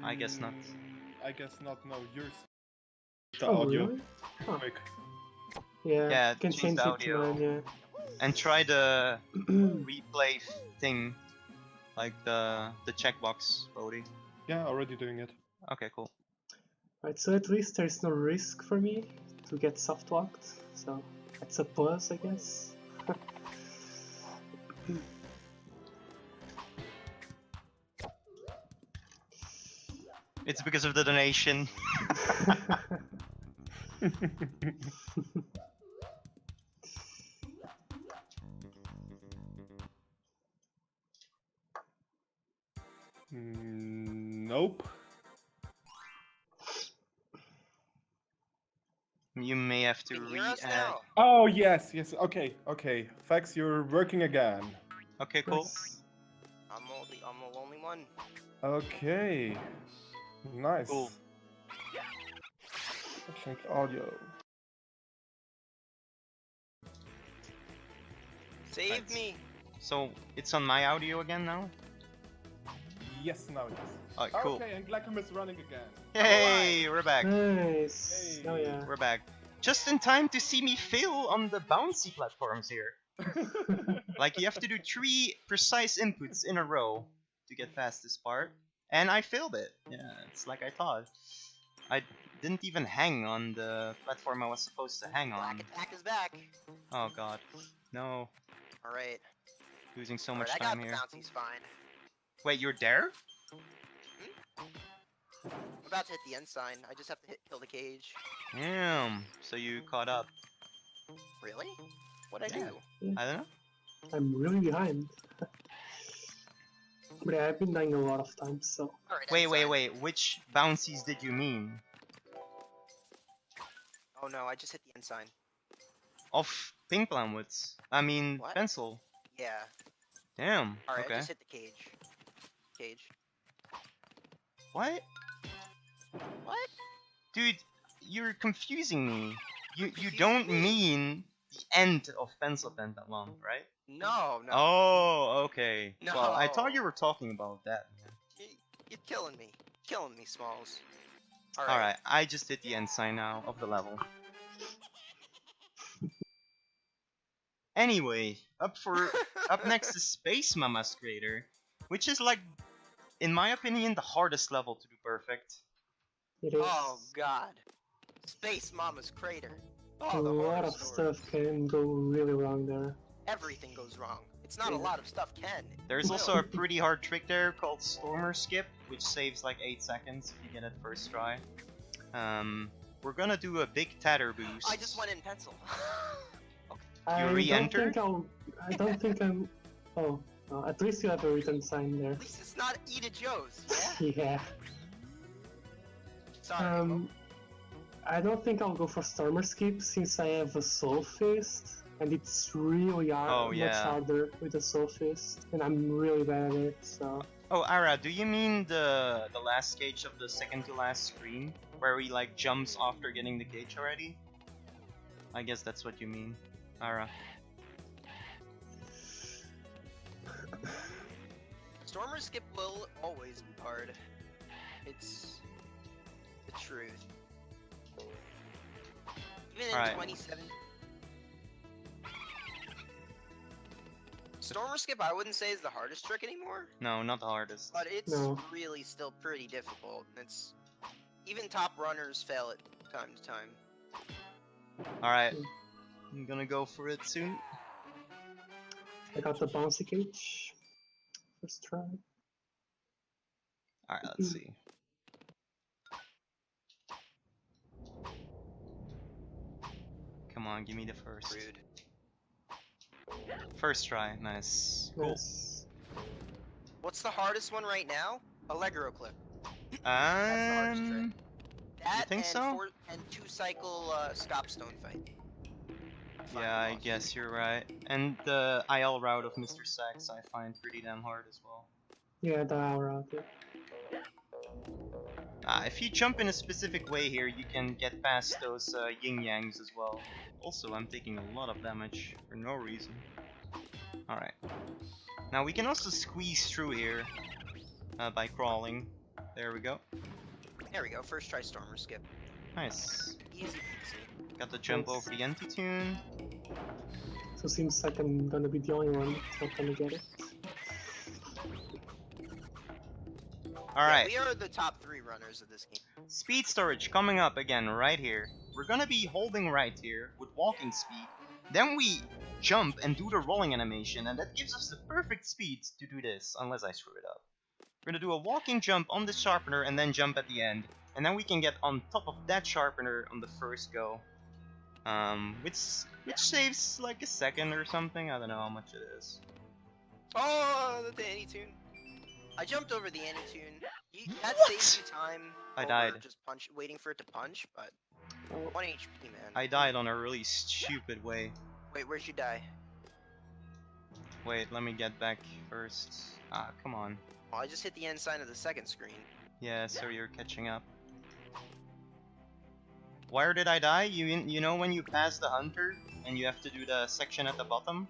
[SPEAKER 2] I guess not.
[SPEAKER 1] I guess not. No, yours. The
[SPEAKER 4] Oh,
[SPEAKER 1] audio.
[SPEAKER 4] really? Huh.
[SPEAKER 1] Quick.
[SPEAKER 4] Yeah,
[SPEAKER 2] Yeah,
[SPEAKER 4] can
[SPEAKER 2] change
[SPEAKER 4] change
[SPEAKER 2] the
[SPEAKER 4] it to
[SPEAKER 2] audio.
[SPEAKER 4] mine, yeah.
[SPEAKER 2] And try the replay thing, like the checkbox, Bodhi.
[SPEAKER 1] Yeah, already doing it.
[SPEAKER 2] Okay, cool.
[SPEAKER 4] Right, so at least there's no risk for me to get soft locked, so that's a plus, I guess.
[SPEAKER 2] It's because of the donation.
[SPEAKER 1] Nope.
[SPEAKER 2] You may have to
[SPEAKER 3] Can you hear us
[SPEAKER 2] re-add.
[SPEAKER 3] now?
[SPEAKER 1] Oh yes, yes. Okay, okay. Fax, you're working again.
[SPEAKER 2] Okay, cool.
[SPEAKER 4] Nice.
[SPEAKER 3] I'm the only one.
[SPEAKER 1] Okay. Nice.
[SPEAKER 2] Cool.
[SPEAKER 1] Change audio.
[SPEAKER 3] Save
[SPEAKER 2] Right.
[SPEAKER 3] me.
[SPEAKER 2] So it's on my audio again now.
[SPEAKER 1] Yes, now it is.
[SPEAKER 2] Alright, cool.
[SPEAKER 1] Okay, and Glackum is running again.
[SPEAKER 2] Hey, we're back.
[SPEAKER 4] Nice.
[SPEAKER 1] Hey.
[SPEAKER 4] Oh yeah.
[SPEAKER 2] We're back. Just in time to see me fail on the bouncy platforms here. Like you have to do 3 precise inputs in a row to get past this part, and I failed it. Yeah, it's like I thought. I didn't even hang on the platform I was supposed to hang on.
[SPEAKER 3] Black attack is back.
[SPEAKER 2] Oh god, no,
[SPEAKER 3] All right.
[SPEAKER 2] losing so
[SPEAKER 3] All
[SPEAKER 2] much
[SPEAKER 3] right, I
[SPEAKER 2] time
[SPEAKER 3] got
[SPEAKER 2] here.
[SPEAKER 3] the bouncies fine.
[SPEAKER 2] Wait, you're there?
[SPEAKER 3] I'm about to hit the end sign. I just have to kill the cage.
[SPEAKER 2] Damn. So you caught up.
[SPEAKER 3] Really? What'd I
[SPEAKER 2] Yeah.
[SPEAKER 3] do?
[SPEAKER 2] I don't know.
[SPEAKER 4] I'm really behind. But yeah, I've been dying a lot of times, so.
[SPEAKER 3] All right.
[SPEAKER 2] Wait,
[SPEAKER 3] end
[SPEAKER 2] wait,
[SPEAKER 3] sign.
[SPEAKER 2] wait. Which bouncies did you mean?
[SPEAKER 3] Oh no, I just hit the end sign.
[SPEAKER 2] Of pink woods. I mean
[SPEAKER 3] What?
[SPEAKER 2] pencil.
[SPEAKER 3] Yeah.
[SPEAKER 2] Damn.
[SPEAKER 3] All right,
[SPEAKER 2] Okay.
[SPEAKER 3] I just hit the cage. Cage.
[SPEAKER 2] What?
[SPEAKER 3] What?
[SPEAKER 2] Dude, you're confusing me. You
[SPEAKER 3] Confusing
[SPEAKER 2] don't
[SPEAKER 3] me?
[SPEAKER 2] mean the end of pencil pentathlon, right?
[SPEAKER 3] No, no.
[SPEAKER 2] Oh, okay. Well, I thought you
[SPEAKER 3] No.
[SPEAKER 2] were talking about that.
[SPEAKER 3] You're killing me. Killing me, Smalls.
[SPEAKER 2] Alright, I just did the end sign now of the level. Anyway, up next is Space Mama's Crater, which is like, in my opinion, the hardest level to do perfect.
[SPEAKER 4] It is.
[SPEAKER 3] Oh god. Space Mama's Crater.
[SPEAKER 4] A
[SPEAKER 3] Oh, the
[SPEAKER 4] lot
[SPEAKER 3] horror
[SPEAKER 4] of
[SPEAKER 3] stories.
[SPEAKER 4] stuff can go really wrong there.
[SPEAKER 3] Everything goes wrong. It's not a
[SPEAKER 4] Yeah.
[SPEAKER 3] lot of stuff can.
[SPEAKER 2] There's also a pretty hard trick there called Stormer Skip, which saves like 8 seconds if you get it first try. We're gonna do a big tatter boost.
[SPEAKER 3] I just went in pencil. Okay.
[SPEAKER 4] I
[SPEAKER 2] re-entered?
[SPEAKER 4] I don't think I'm. Oh, at least you have a written sign there.
[SPEAKER 3] At least it's not Eda Joe's, yeah?
[SPEAKER 4] Yeah.
[SPEAKER 3] Sorry. Mo.
[SPEAKER 4] I don't think I'll go for Stormer Skip since I have a Soul Fist, and it's really hard,
[SPEAKER 2] Oh,
[SPEAKER 4] much
[SPEAKER 2] yeah.
[SPEAKER 4] harder with a Soul Fist, and I'm really bad at it. So
[SPEAKER 2] Oh, Ara, do you mean the last stage of the second to last screen, where he like jumps after getting the cage already? I guess that's what you mean, Ara.
[SPEAKER 3] Stormer Skip will always be hard. It's the truth. Even in
[SPEAKER 2] Alright.
[SPEAKER 3] 27. Stormer Skip, I wouldn't say is the hardest trick anymore,
[SPEAKER 2] No, not the hardest.
[SPEAKER 3] but it's
[SPEAKER 4] No.
[SPEAKER 3] really still pretty difficult. It's even top runners fail it time to time.
[SPEAKER 2] Alright, I'm gonna go for it soon.
[SPEAKER 4] I got the bouncy cage. First try.
[SPEAKER 2] Alright, let's see. Come on, give me the first.
[SPEAKER 3] Rude.
[SPEAKER 2] First try, nice. Cool.
[SPEAKER 4] Yes.
[SPEAKER 3] What's the hardest one right now? Allegro clip. That's the hardest trick. That
[SPEAKER 2] think
[SPEAKER 3] and
[SPEAKER 2] so?
[SPEAKER 3] and 2-cycle Scopstone fight. Final
[SPEAKER 2] Yeah, I
[SPEAKER 3] boss.
[SPEAKER 2] guess you're right. And the IL route of Mr. Sax I find pretty damn hard as well.
[SPEAKER 4] Yeah, the hour out there.
[SPEAKER 2] If you jump in a specific way here, you can get past those yin-yangs as well. Also, I'm taking a lot of damage for no reason. Alright. Now we can also squeeze through here by crawling. There we go.
[SPEAKER 3] There we go. First try Stormer skip.
[SPEAKER 2] Nice.
[SPEAKER 3] Easy peasy.
[SPEAKER 2] Got the jump
[SPEAKER 4] Nice.
[SPEAKER 2] over the anti-tune.
[SPEAKER 4] So seems like I'm gonna be the only one not gonna get it.
[SPEAKER 2] Alright.
[SPEAKER 3] Yeah, we are the top 3 runners of this game.
[SPEAKER 2] Speed storage coming up again right here. We're gonna be holding right here with walking speed. Then we jump and do the rolling animation, and that gives us the perfect speed to do this, unless I screw it up. We're gonna do a walking jump on the sharpener and then jump at the end. And then we can get on top of that sharpener on the first go. Which saves like a second or something. I don't know how much it is.
[SPEAKER 3] Oh, the anti-tune. I jumped over the anti-tune. That
[SPEAKER 2] What?
[SPEAKER 3] saves you time.
[SPEAKER 2] I
[SPEAKER 3] over
[SPEAKER 2] died.
[SPEAKER 3] Just waiting for it to punch, but 1 HP, man.
[SPEAKER 2] I died on a really stupid way.
[SPEAKER 3] Wait, where'd you die?
[SPEAKER 2] Wait, let me get back first. Ah, come on.
[SPEAKER 3] Oh, I just hit the end sign of the second screen.
[SPEAKER 2] Yeah, so you're catching up. Where did I die? You know when you pass the hunter and you have to do the section at the bottom?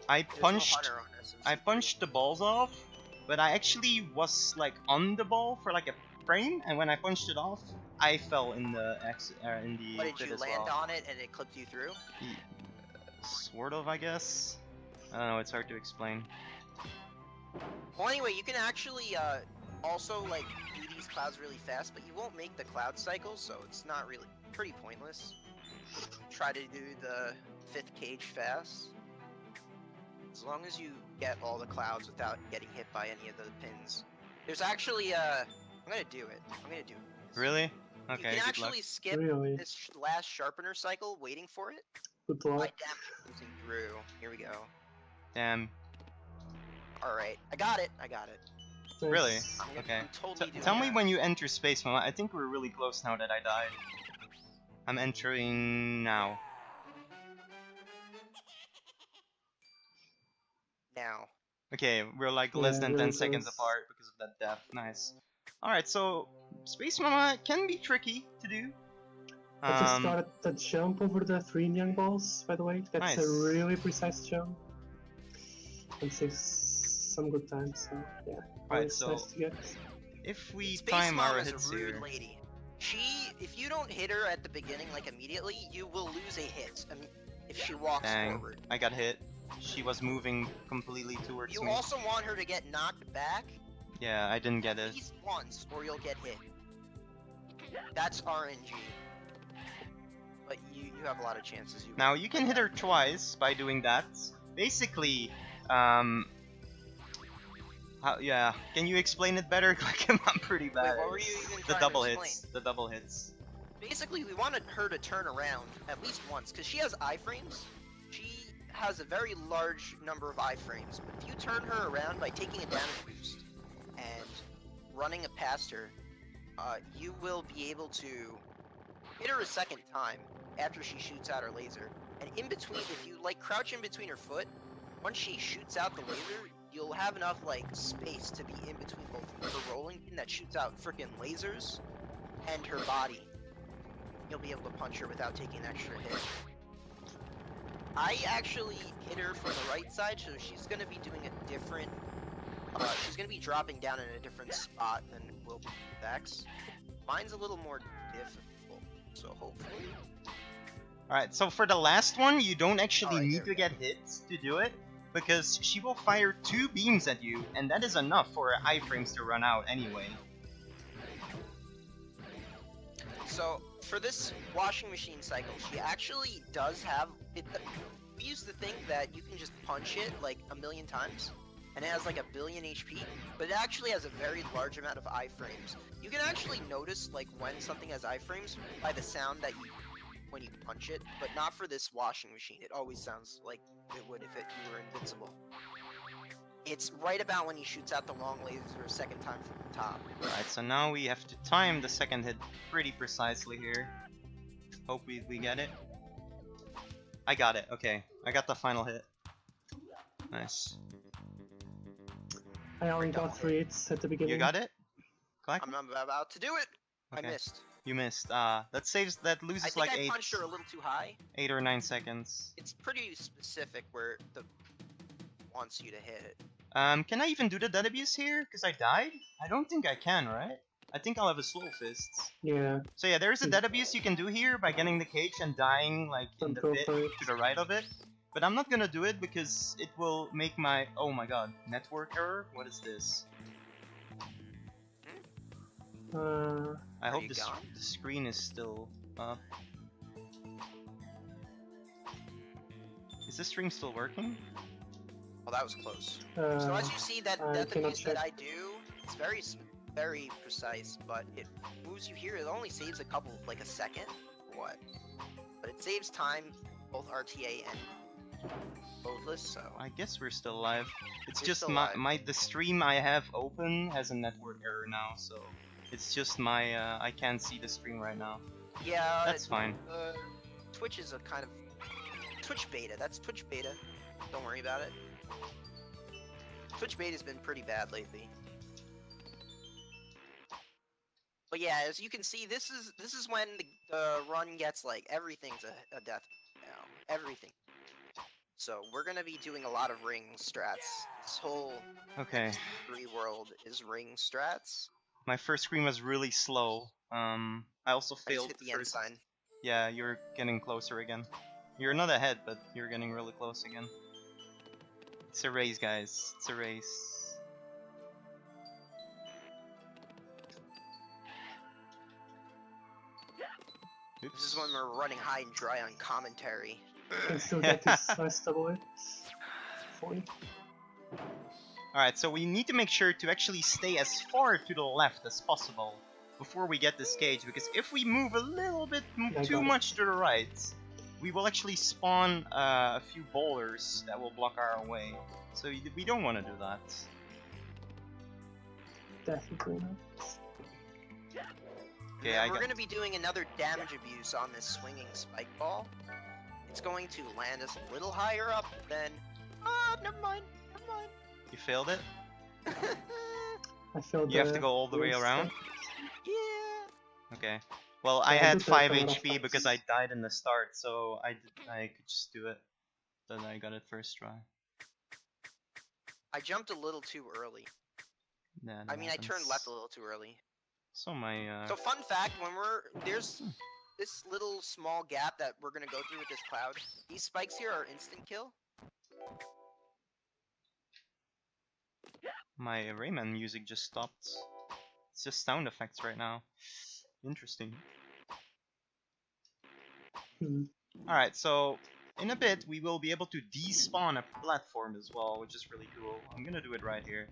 [SPEAKER 2] I
[SPEAKER 3] There's no
[SPEAKER 2] punched
[SPEAKER 3] hunter on this,
[SPEAKER 2] I punched the balls off, but I actually was like on the ball for like a frame, and when I punched it off, I fell in the
[SPEAKER 3] What, did
[SPEAKER 2] pit
[SPEAKER 3] you
[SPEAKER 2] as
[SPEAKER 3] land
[SPEAKER 2] well.
[SPEAKER 3] on it and it clipped you through?
[SPEAKER 2] Sort of, I guess. I don't know. It's hard to explain.
[SPEAKER 3] Well, anyway, you can actually also like do these clouds really fast, but you won't make the cloud cycle, so it's not really pretty pointless. Try to do the 5th cage fast. As long as you get all the clouds without getting hit by any of the pins. There's actually I'm gonna do it.
[SPEAKER 2] Really? Okay.
[SPEAKER 3] You can
[SPEAKER 2] Good
[SPEAKER 3] actually
[SPEAKER 2] luck.
[SPEAKER 3] skip
[SPEAKER 4] Really?
[SPEAKER 3] this last sharpener cycle waiting for it
[SPEAKER 4] Good
[SPEAKER 3] by
[SPEAKER 4] luck.
[SPEAKER 3] damaging through. Here we go.
[SPEAKER 2] Damn.
[SPEAKER 3] Alright, I got it.
[SPEAKER 4] Nice.
[SPEAKER 2] Really?
[SPEAKER 3] I'm
[SPEAKER 2] Okay.
[SPEAKER 3] totally doing
[SPEAKER 2] Tell me
[SPEAKER 3] that.
[SPEAKER 2] when you enter space mode. I think we're really close now that I died. I'm entering now.
[SPEAKER 3] Now.
[SPEAKER 2] Okay, we're like
[SPEAKER 4] Yeah,
[SPEAKER 2] less than
[SPEAKER 4] really
[SPEAKER 2] 10 seconds
[SPEAKER 4] close.
[SPEAKER 2] apart because of that death. Nice. Alright, so Space Mama can be tricky to do.
[SPEAKER 4] I just got the jump over the 3 young balls, by the way. That's
[SPEAKER 2] Nice.
[SPEAKER 4] a really precise jump. And saves some good time, so yeah.
[SPEAKER 2] Right,
[SPEAKER 4] Always
[SPEAKER 2] so
[SPEAKER 4] nice to get.
[SPEAKER 2] if we
[SPEAKER 3] Space
[SPEAKER 2] time
[SPEAKER 3] Mom
[SPEAKER 2] our
[SPEAKER 3] is
[SPEAKER 2] hits
[SPEAKER 3] a rude
[SPEAKER 2] here.
[SPEAKER 3] lady. If you don't hit her at the beginning, like immediately, you will lose a hit. If she walks
[SPEAKER 2] Dang,
[SPEAKER 3] forward.
[SPEAKER 2] I got hit. She was moving completely towards
[SPEAKER 3] You
[SPEAKER 2] me.
[SPEAKER 3] also want her to get knocked back
[SPEAKER 2] Yeah, I didn't get
[SPEAKER 3] at
[SPEAKER 2] it.
[SPEAKER 3] least once, or you'll get hit. That's RNG. But you have a lot of chances.
[SPEAKER 2] Now you can hit her twice by doing that. Basically, yeah. Can you explain it better? Like I'm pretty bad.
[SPEAKER 3] Wait, what were you even
[SPEAKER 2] The
[SPEAKER 3] trying
[SPEAKER 2] double
[SPEAKER 3] to
[SPEAKER 2] hits.
[SPEAKER 3] explain?
[SPEAKER 2] The double hits.
[SPEAKER 3] Basically, we wanted her to turn around at least once, because she has iframes. She has a very large number of iframes, but if you turn her around by taking a damage boost and running it past her, you will be able to hit her a second time after she shoots out her laser. And in between, if you like crouch in between her foot, once she shoots out the laser, you'll have enough like space to be in between both her rolling pin that shoots out freaking lasers and her body. You'll be able to punch her without taking an extra hit. I actually hit her from the right side, so she's gonna be doing a different. She's gonna be dropping down in a different spot than will be with X. Mine's a little more difficult, so hopefully.
[SPEAKER 2] Alright, so for the last one, you don't actually
[SPEAKER 3] Alright,
[SPEAKER 2] need
[SPEAKER 3] there
[SPEAKER 2] to
[SPEAKER 3] we
[SPEAKER 2] get hit to do it, because she will fire 2 beams at you, and that is enough for her iframes to run out anyway.
[SPEAKER 3] So for this washing machine cycle, she actually does have it. We used to think that you can just punch it like a million times, and it has like 1 billion HP, but it actually has a very large amount of iframes. You can actually notice like when something has iframes by the sound that you when you punch it, but not for this washing machine. It always sounds like it would if you were invincible. It's right about when he shoots out the long laser a second time from the top.
[SPEAKER 2] Alright, so now we have to time the second hit pretty precisely here. Hope we get it. I got it, okay. I got the final hit. Nice.
[SPEAKER 4] I only got 3 hits at the beginning.
[SPEAKER 2] You got it? Glackum?
[SPEAKER 3] I'm about to do it.
[SPEAKER 2] Okay.
[SPEAKER 3] I missed.
[SPEAKER 2] You missed. That
[SPEAKER 3] I
[SPEAKER 2] loses
[SPEAKER 3] think
[SPEAKER 2] like
[SPEAKER 3] I punched her a little too high.
[SPEAKER 2] 8 or 9 seconds.
[SPEAKER 3] It's pretty specific where the wants you to hit it.
[SPEAKER 2] Can I even do the dead abuse here? Because I died? I don't think I can, right? I think I'll have a slow fists.
[SPEAKER 4] Yeah,
[SPEAKER 2] So yeah, there's a dead abuse you can do here by getting the cage and dying like in
[SPEAKER 4] don't
[SPEAKER 2] the
[SPEAKER 4] go
[SPEAKER 2] bit
[SPEAKER 4] for it.
[SPEAKER 2] to the right of it. But I'm not gonna do it because it will make my... Oh my god, network error? What is this? I hope
[SPEAKER 3] you
[SPEAKER 2] the
[SPEAKER 3] gone?
[SPEAKER 2] screen is still up. Is this stream still working?
[SPEAKER 3] Well, that was close. So as you see, that
[SPEAKER 4] I
[SPEAKER 3] death
[SPEAKER 4] cannot
[SPEAKER 3] abuse that
[SPEAKER 4] check.
[SPEAKER 3] I do, it's very precise, but it moves you here. It only saves a couple, like a second, or what? But it saves time, both RTA and loadless. So
[SPEAKER 2] I guess we're still live. It's
[SPEAKER 3] You're
[SPEAKER 2] just
[SPEAKER 3] still live.
[SPEAKER 2] the stream I have open has a network error now, so it's just my I can't see the stream right now.
[SPEAKER 3] yeah,
[SPEAKER 2] That's fine.
[SPEAKER 3] Twitch is a kind of Twitch beta. That's Twitch beta. Don't worry about it. Twitch beta's been pretty bad lately. But yeah, as you can see, this is when the run gets like everything's a death now. Everything. So we're gonna be doing a lot of ring strats. This whole
[SPEAKER 2] Okay.
[SPEAKER 3] free world is ring strats.
[SPEAKER 2] My first screen was really slow. I also
[SPEAKER 3] I just
[SPEAKER 2] failed
[SPEAKER 3] hit the
[SPEAKER 2] the
[SPEAKER 3] end
[SPEAKER 2] first.
[SPEAKER 3] sign.
[SPEAKER 2] Yeah, you're getting closer again. You're not ahead, but you're getting really close again. It's a race, guys. It's a race. Oops.
[SPEAKER 3] This is when we're running high and dry on commentary.
[SPEAKER 4] Can still get this last double hit. 40.
[SPEAKER 2] Alright, so we need to make sure to actually stay as far to the left as possible before we get this cage, because if we move a little bit too much to the right, we will actually spawn a few boulders that will block our way. So we don't want to do that.
[SPEAKER 4] Definitely not.
[SPEAKER 2] Okay,
[SPEAKER 3] And
[SPEAKER 2] I
[SPEAKER 3] we're
[SPEAKER 2] got...
[SPEAKER 3] going to be doing another damage abuse on this swinging spike ball. It's going to land us a little higher up than... Ah, never mind.
[SPEAKER 2] You failed it?
[SPEAKER 4] I feel
[SPEAKER 2] You have to go all the way around?
[SPEAKER 3] Yeah.
[SPEAKER 2] Okay. Well, I
[SPEAKER 4] Yeah, I
[SPEAKER 2] had
[SPEAKER 4] did that
[SPEAKER 2] 5
[SPEAKER 4] a lot of
[SPEAKER 2] HP because
[SPEAKER 4] times.
[SPEAKER 2] I died in the start, so I could just do it. Then I got it first try.
[SPEAKER 3] I jumped a little too early.
[SPEAKER 2] Nah,
[SPEAKER 3] I mean, I turned left a little too early.
[SPEAKER 2] So my
[SPEAKER 3] So fun fact, there's this little small gap that we're gonna go through with this cloud. These spikes here are instant kill.
[SPEAKER 2] my Rayman music just stopped. It's just sound effects right now. Interesting. Alright, so in a bit we will be able to despawn a platform as well, which is really cool. I'm gonna do it right here.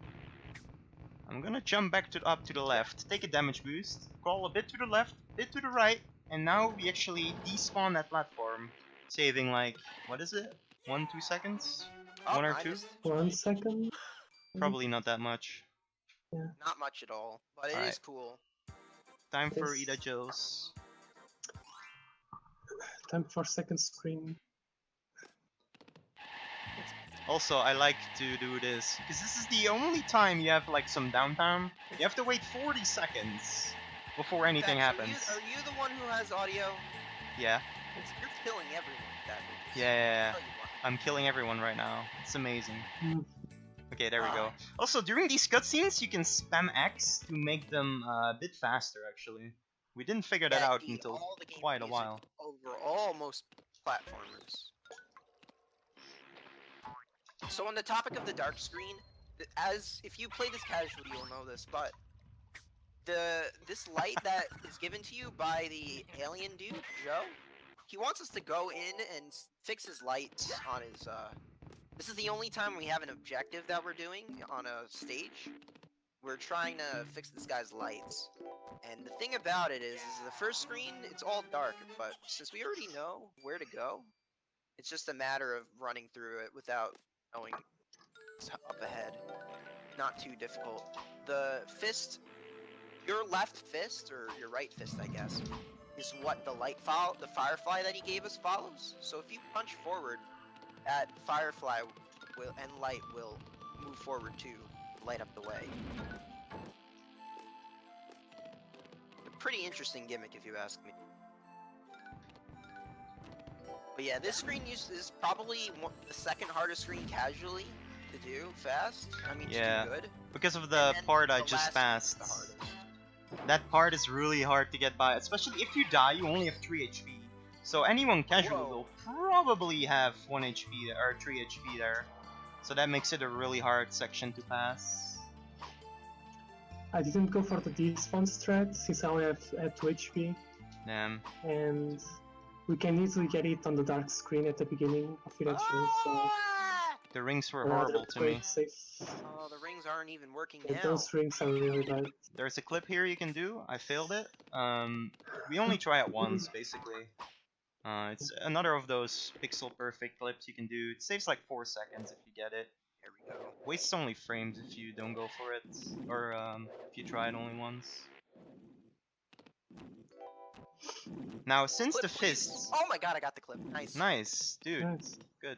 [SPEAKER 2] I'm gonna jump back up to the left, take a damage boost, crawl a bit to the left, bit to the right, and now we actually despawn that platform, saving like, what is it? 1-2 seconds?
[SPEAKER 3] Oh,
[SPEAKER 2] 1 or
[SPEAKER 3] I
[SPEAKER 2] 2?
[SPEAKER 3] missed.
[SPEAKER 4] 1 second.
[SPEAKER 2] Probably not that much.
[SPEAKER 3] Not much at all, but it is
[SPEAKER 2] Alright.
[SPEAKER 3] cool.
[SPEAKER 2] Time for
[SPEAKER 4] Yes.
[SPEAKER 2] Ida Joes.
[SPEAKER 4] Time for second screen.
[SPEAKER 2] Also, I like to do this, because this is the only time you have like some downtime. You have to wait 40 seconds before anything
[SPEAKER 3] Bex,
[SPEAKER 2] happens.
[SPEAKER 3] Are you the one who has audio?
[SPEAKER 2] Yeah.
[SPEAKER 3] You're killing everyone with that.
[SPEAKER 2] Yeah.
[SPEAKER 3] I'll tell you what.
[SPEAKER 2] I'm killing everyone right now. It's amazing.
[SPEAKER 4] Mm.
[SPEAKER 2] Okay, there we go. Also, during these cutscenes, you can spam X to make them a bit faster, actually. We didn't figure that out
[SPEAKER 3] Indeed,
[SPEAKER 2] until
[SPEAKER 3] all the game
[SPEAKER 2] quite a
[SPEAKER 3] music
[SPEAKER 2] while.
[SPEAKER 3] Over almost platformers. So on the topic of the dark screen, if you play this casually, you'll know this, but this light that is given to you by the alien dude, Joe, he wants us to go in and fix his lights on his, this is the only time we have an objective that we're doing on a stage. We're trying to fix this guy's lights. And the thing about it is the first screen, it's all dark, but since we already know where to go, it's just a matter of running through it without knowing what's up ahead. Not too difficult. The fist, your left fist, or your right fist, I guess, is what the firefly that he gave us follows. So if you punch forward, that firefly and light will move forward to light up the way. A pretty interesting gimmick, if you ask me. But yeah, this screen is probably the second hardest screen casually. to do fast. I mean,
[SPEAKER 2] Yeah.
[SPEAKER 3] to do good.
[SPEAKER 2] Because of
[SPEAKER 3] And
[SPEAKER 2] the
[SPEAKER 3] then
[SPEAKER 2] part I
[SPEAKER 3] the
[SPEAKER 2] just
[SPEAKER 3] last one is
[SPEAKER 2] passed.
[SPEAKER 3] the hardest.
[SPEAKER 2] That part is really hard to get by, especially if you die, you only have 3 HP. So anyone casual will probably have 1 HP or 3 HP there. So that makes it a really hard section to pass.
[SPEAKER 4] I didn't go for the despawn strat since I only have at 2 HP,
[SPEAKER 2] Damn.
[SPEAKER 4] and we can easily get it on the dark screen at the beginning of it actually, so
[SPEAKER 3] Ah!
[SPEAKER 2] The rings were
[SPEAKER 4] rather
[SPEAKER 2] horrible to
[SPEAKER 4] play
[SPEAKER 2] me.
[SPEAKER 4] it safe.
[SPEAKER 3] Oh, the rings aren't even working
[SPEAKER 4] Yeah,
[SPEAKER 3] now.
[SPEAKER 4] those rings are really bad.
[SPEAKER 2] There's a clip here you can do. I failed it. We only try it once, basically. It's another of those pixel perfect clips you can do. It saves like 4 seconds if you get it.
[SPEAKER 3] Here we go.
[SPEAKER 2] Wastes only frames if you don't go for it, or if you try it only once. Now, since
[SPEAKER 3] Clip,
[SPEAKER 2] the
[SPEAKER 3] please.
[SPEAKER 2] fists...
[SPEAKER 3] Oh my god, I got the clip. Nice.
[SPEAKER 2] Nice, dude.
[SPEAKER 4] Nice.
[SPEAKER 2] Good.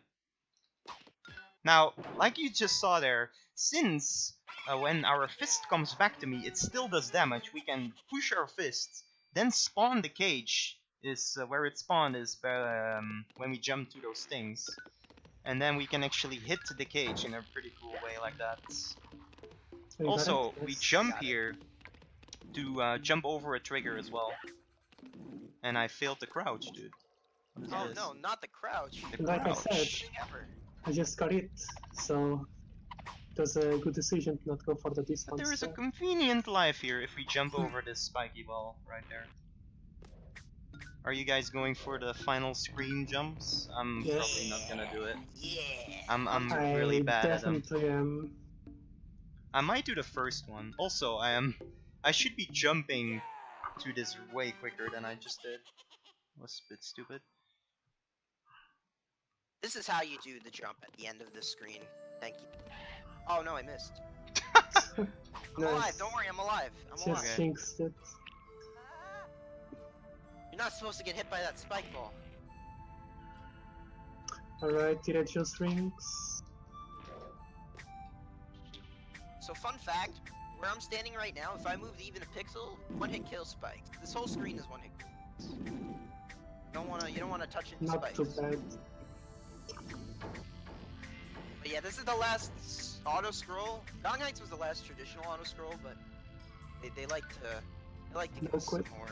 [SPEAKER 2] Now, like you just saw there, since when our fist comes back to me, it still does damage, we can push our fists, then spawn the cage, is where it spawned is when we jump to those things. And then we can actually hit the cage in a pretty cool way like that.
[SPEAKER 4] So you got
[SPEAKER 2] Also,
[SPEAKER 4] it?
[SPEAKER 2] we
[SPEAKER 4] Nice.
[SPEAKER 2] jump
[SPEAKER 3] Got it.
[SPEAKER 2] here to jump over a trigger as well. And I failed the crouch, dude. What is
[SPEAKER 3] Oh
[SPEAKER 2] this?
[SPEAKER 3] no, not the crouch.
[SPEAKER 2] The
[SPEAKER 4] Like I
[SPEAKER 2] crouch.
[SPEAKER 4] said,
[SPEAKER 3] Thing ever.
[SPEAKER 4] I just got it, so it was a good decision to not go for the
[SPEAKER 2] But
[SPEAKER 4] despawn
[SPEAKER 2] there is a
[SPEAKER 4] strat.
[SPEAKER 2] convenient life here if we jump over this spiky wall right there. Are you guys going for the final screen jumps? I'm
[SPEAKER 4] Yes.
[SPEAKER 2] probably not gonna do it.
[SPEAKER 3] Yeah.
[SPEAKER 2] I'm
[SPEAKER 4] I
[SPEAKER 2] really bad at them.
[SPEAKER 4] definitely am.
[SPEAKER 2] I might do the first one. Also, I should be jumping to this way quicker than I just did. Was a bit stupid.
[SPEAKER 3] This is how you do the jump at the end of the screen. Thank you. Oh no, I missed. I'm alive.
[SPEAKER 4] Nice.
[SPEAKER 3] Don't worry, I'm alive. I'm
[SPEAKER 4] Just
[SPEAKER 3] alive.
[SPEAKER 2] Okay.
[SPEAKER 4] jinxed it.
[SPEAKER 3] You're not supposed to get hit by that spike ball.
[SPEAKER 4] Alright, Tirajo's rings.
[SPEAKER 3] So fun fact, where I'm standing right now, if I moved even a pixel, one hit kill spikes. This whole screen is one hit kills. You don't wanna touch any
[SPEAKER 4] Not
[SPEAKER 3] spikes.
[SPEAKER 4] too bad.
[SPEAKER 3] But yeah, this is the last auto scroll. Dong Knights was the last traditional auto scroll, but they like to give
[SPEAKER 4] No
[SPEAKER 3] us some
[SPEAKER 4] quit.
[SPEAKER 3] more.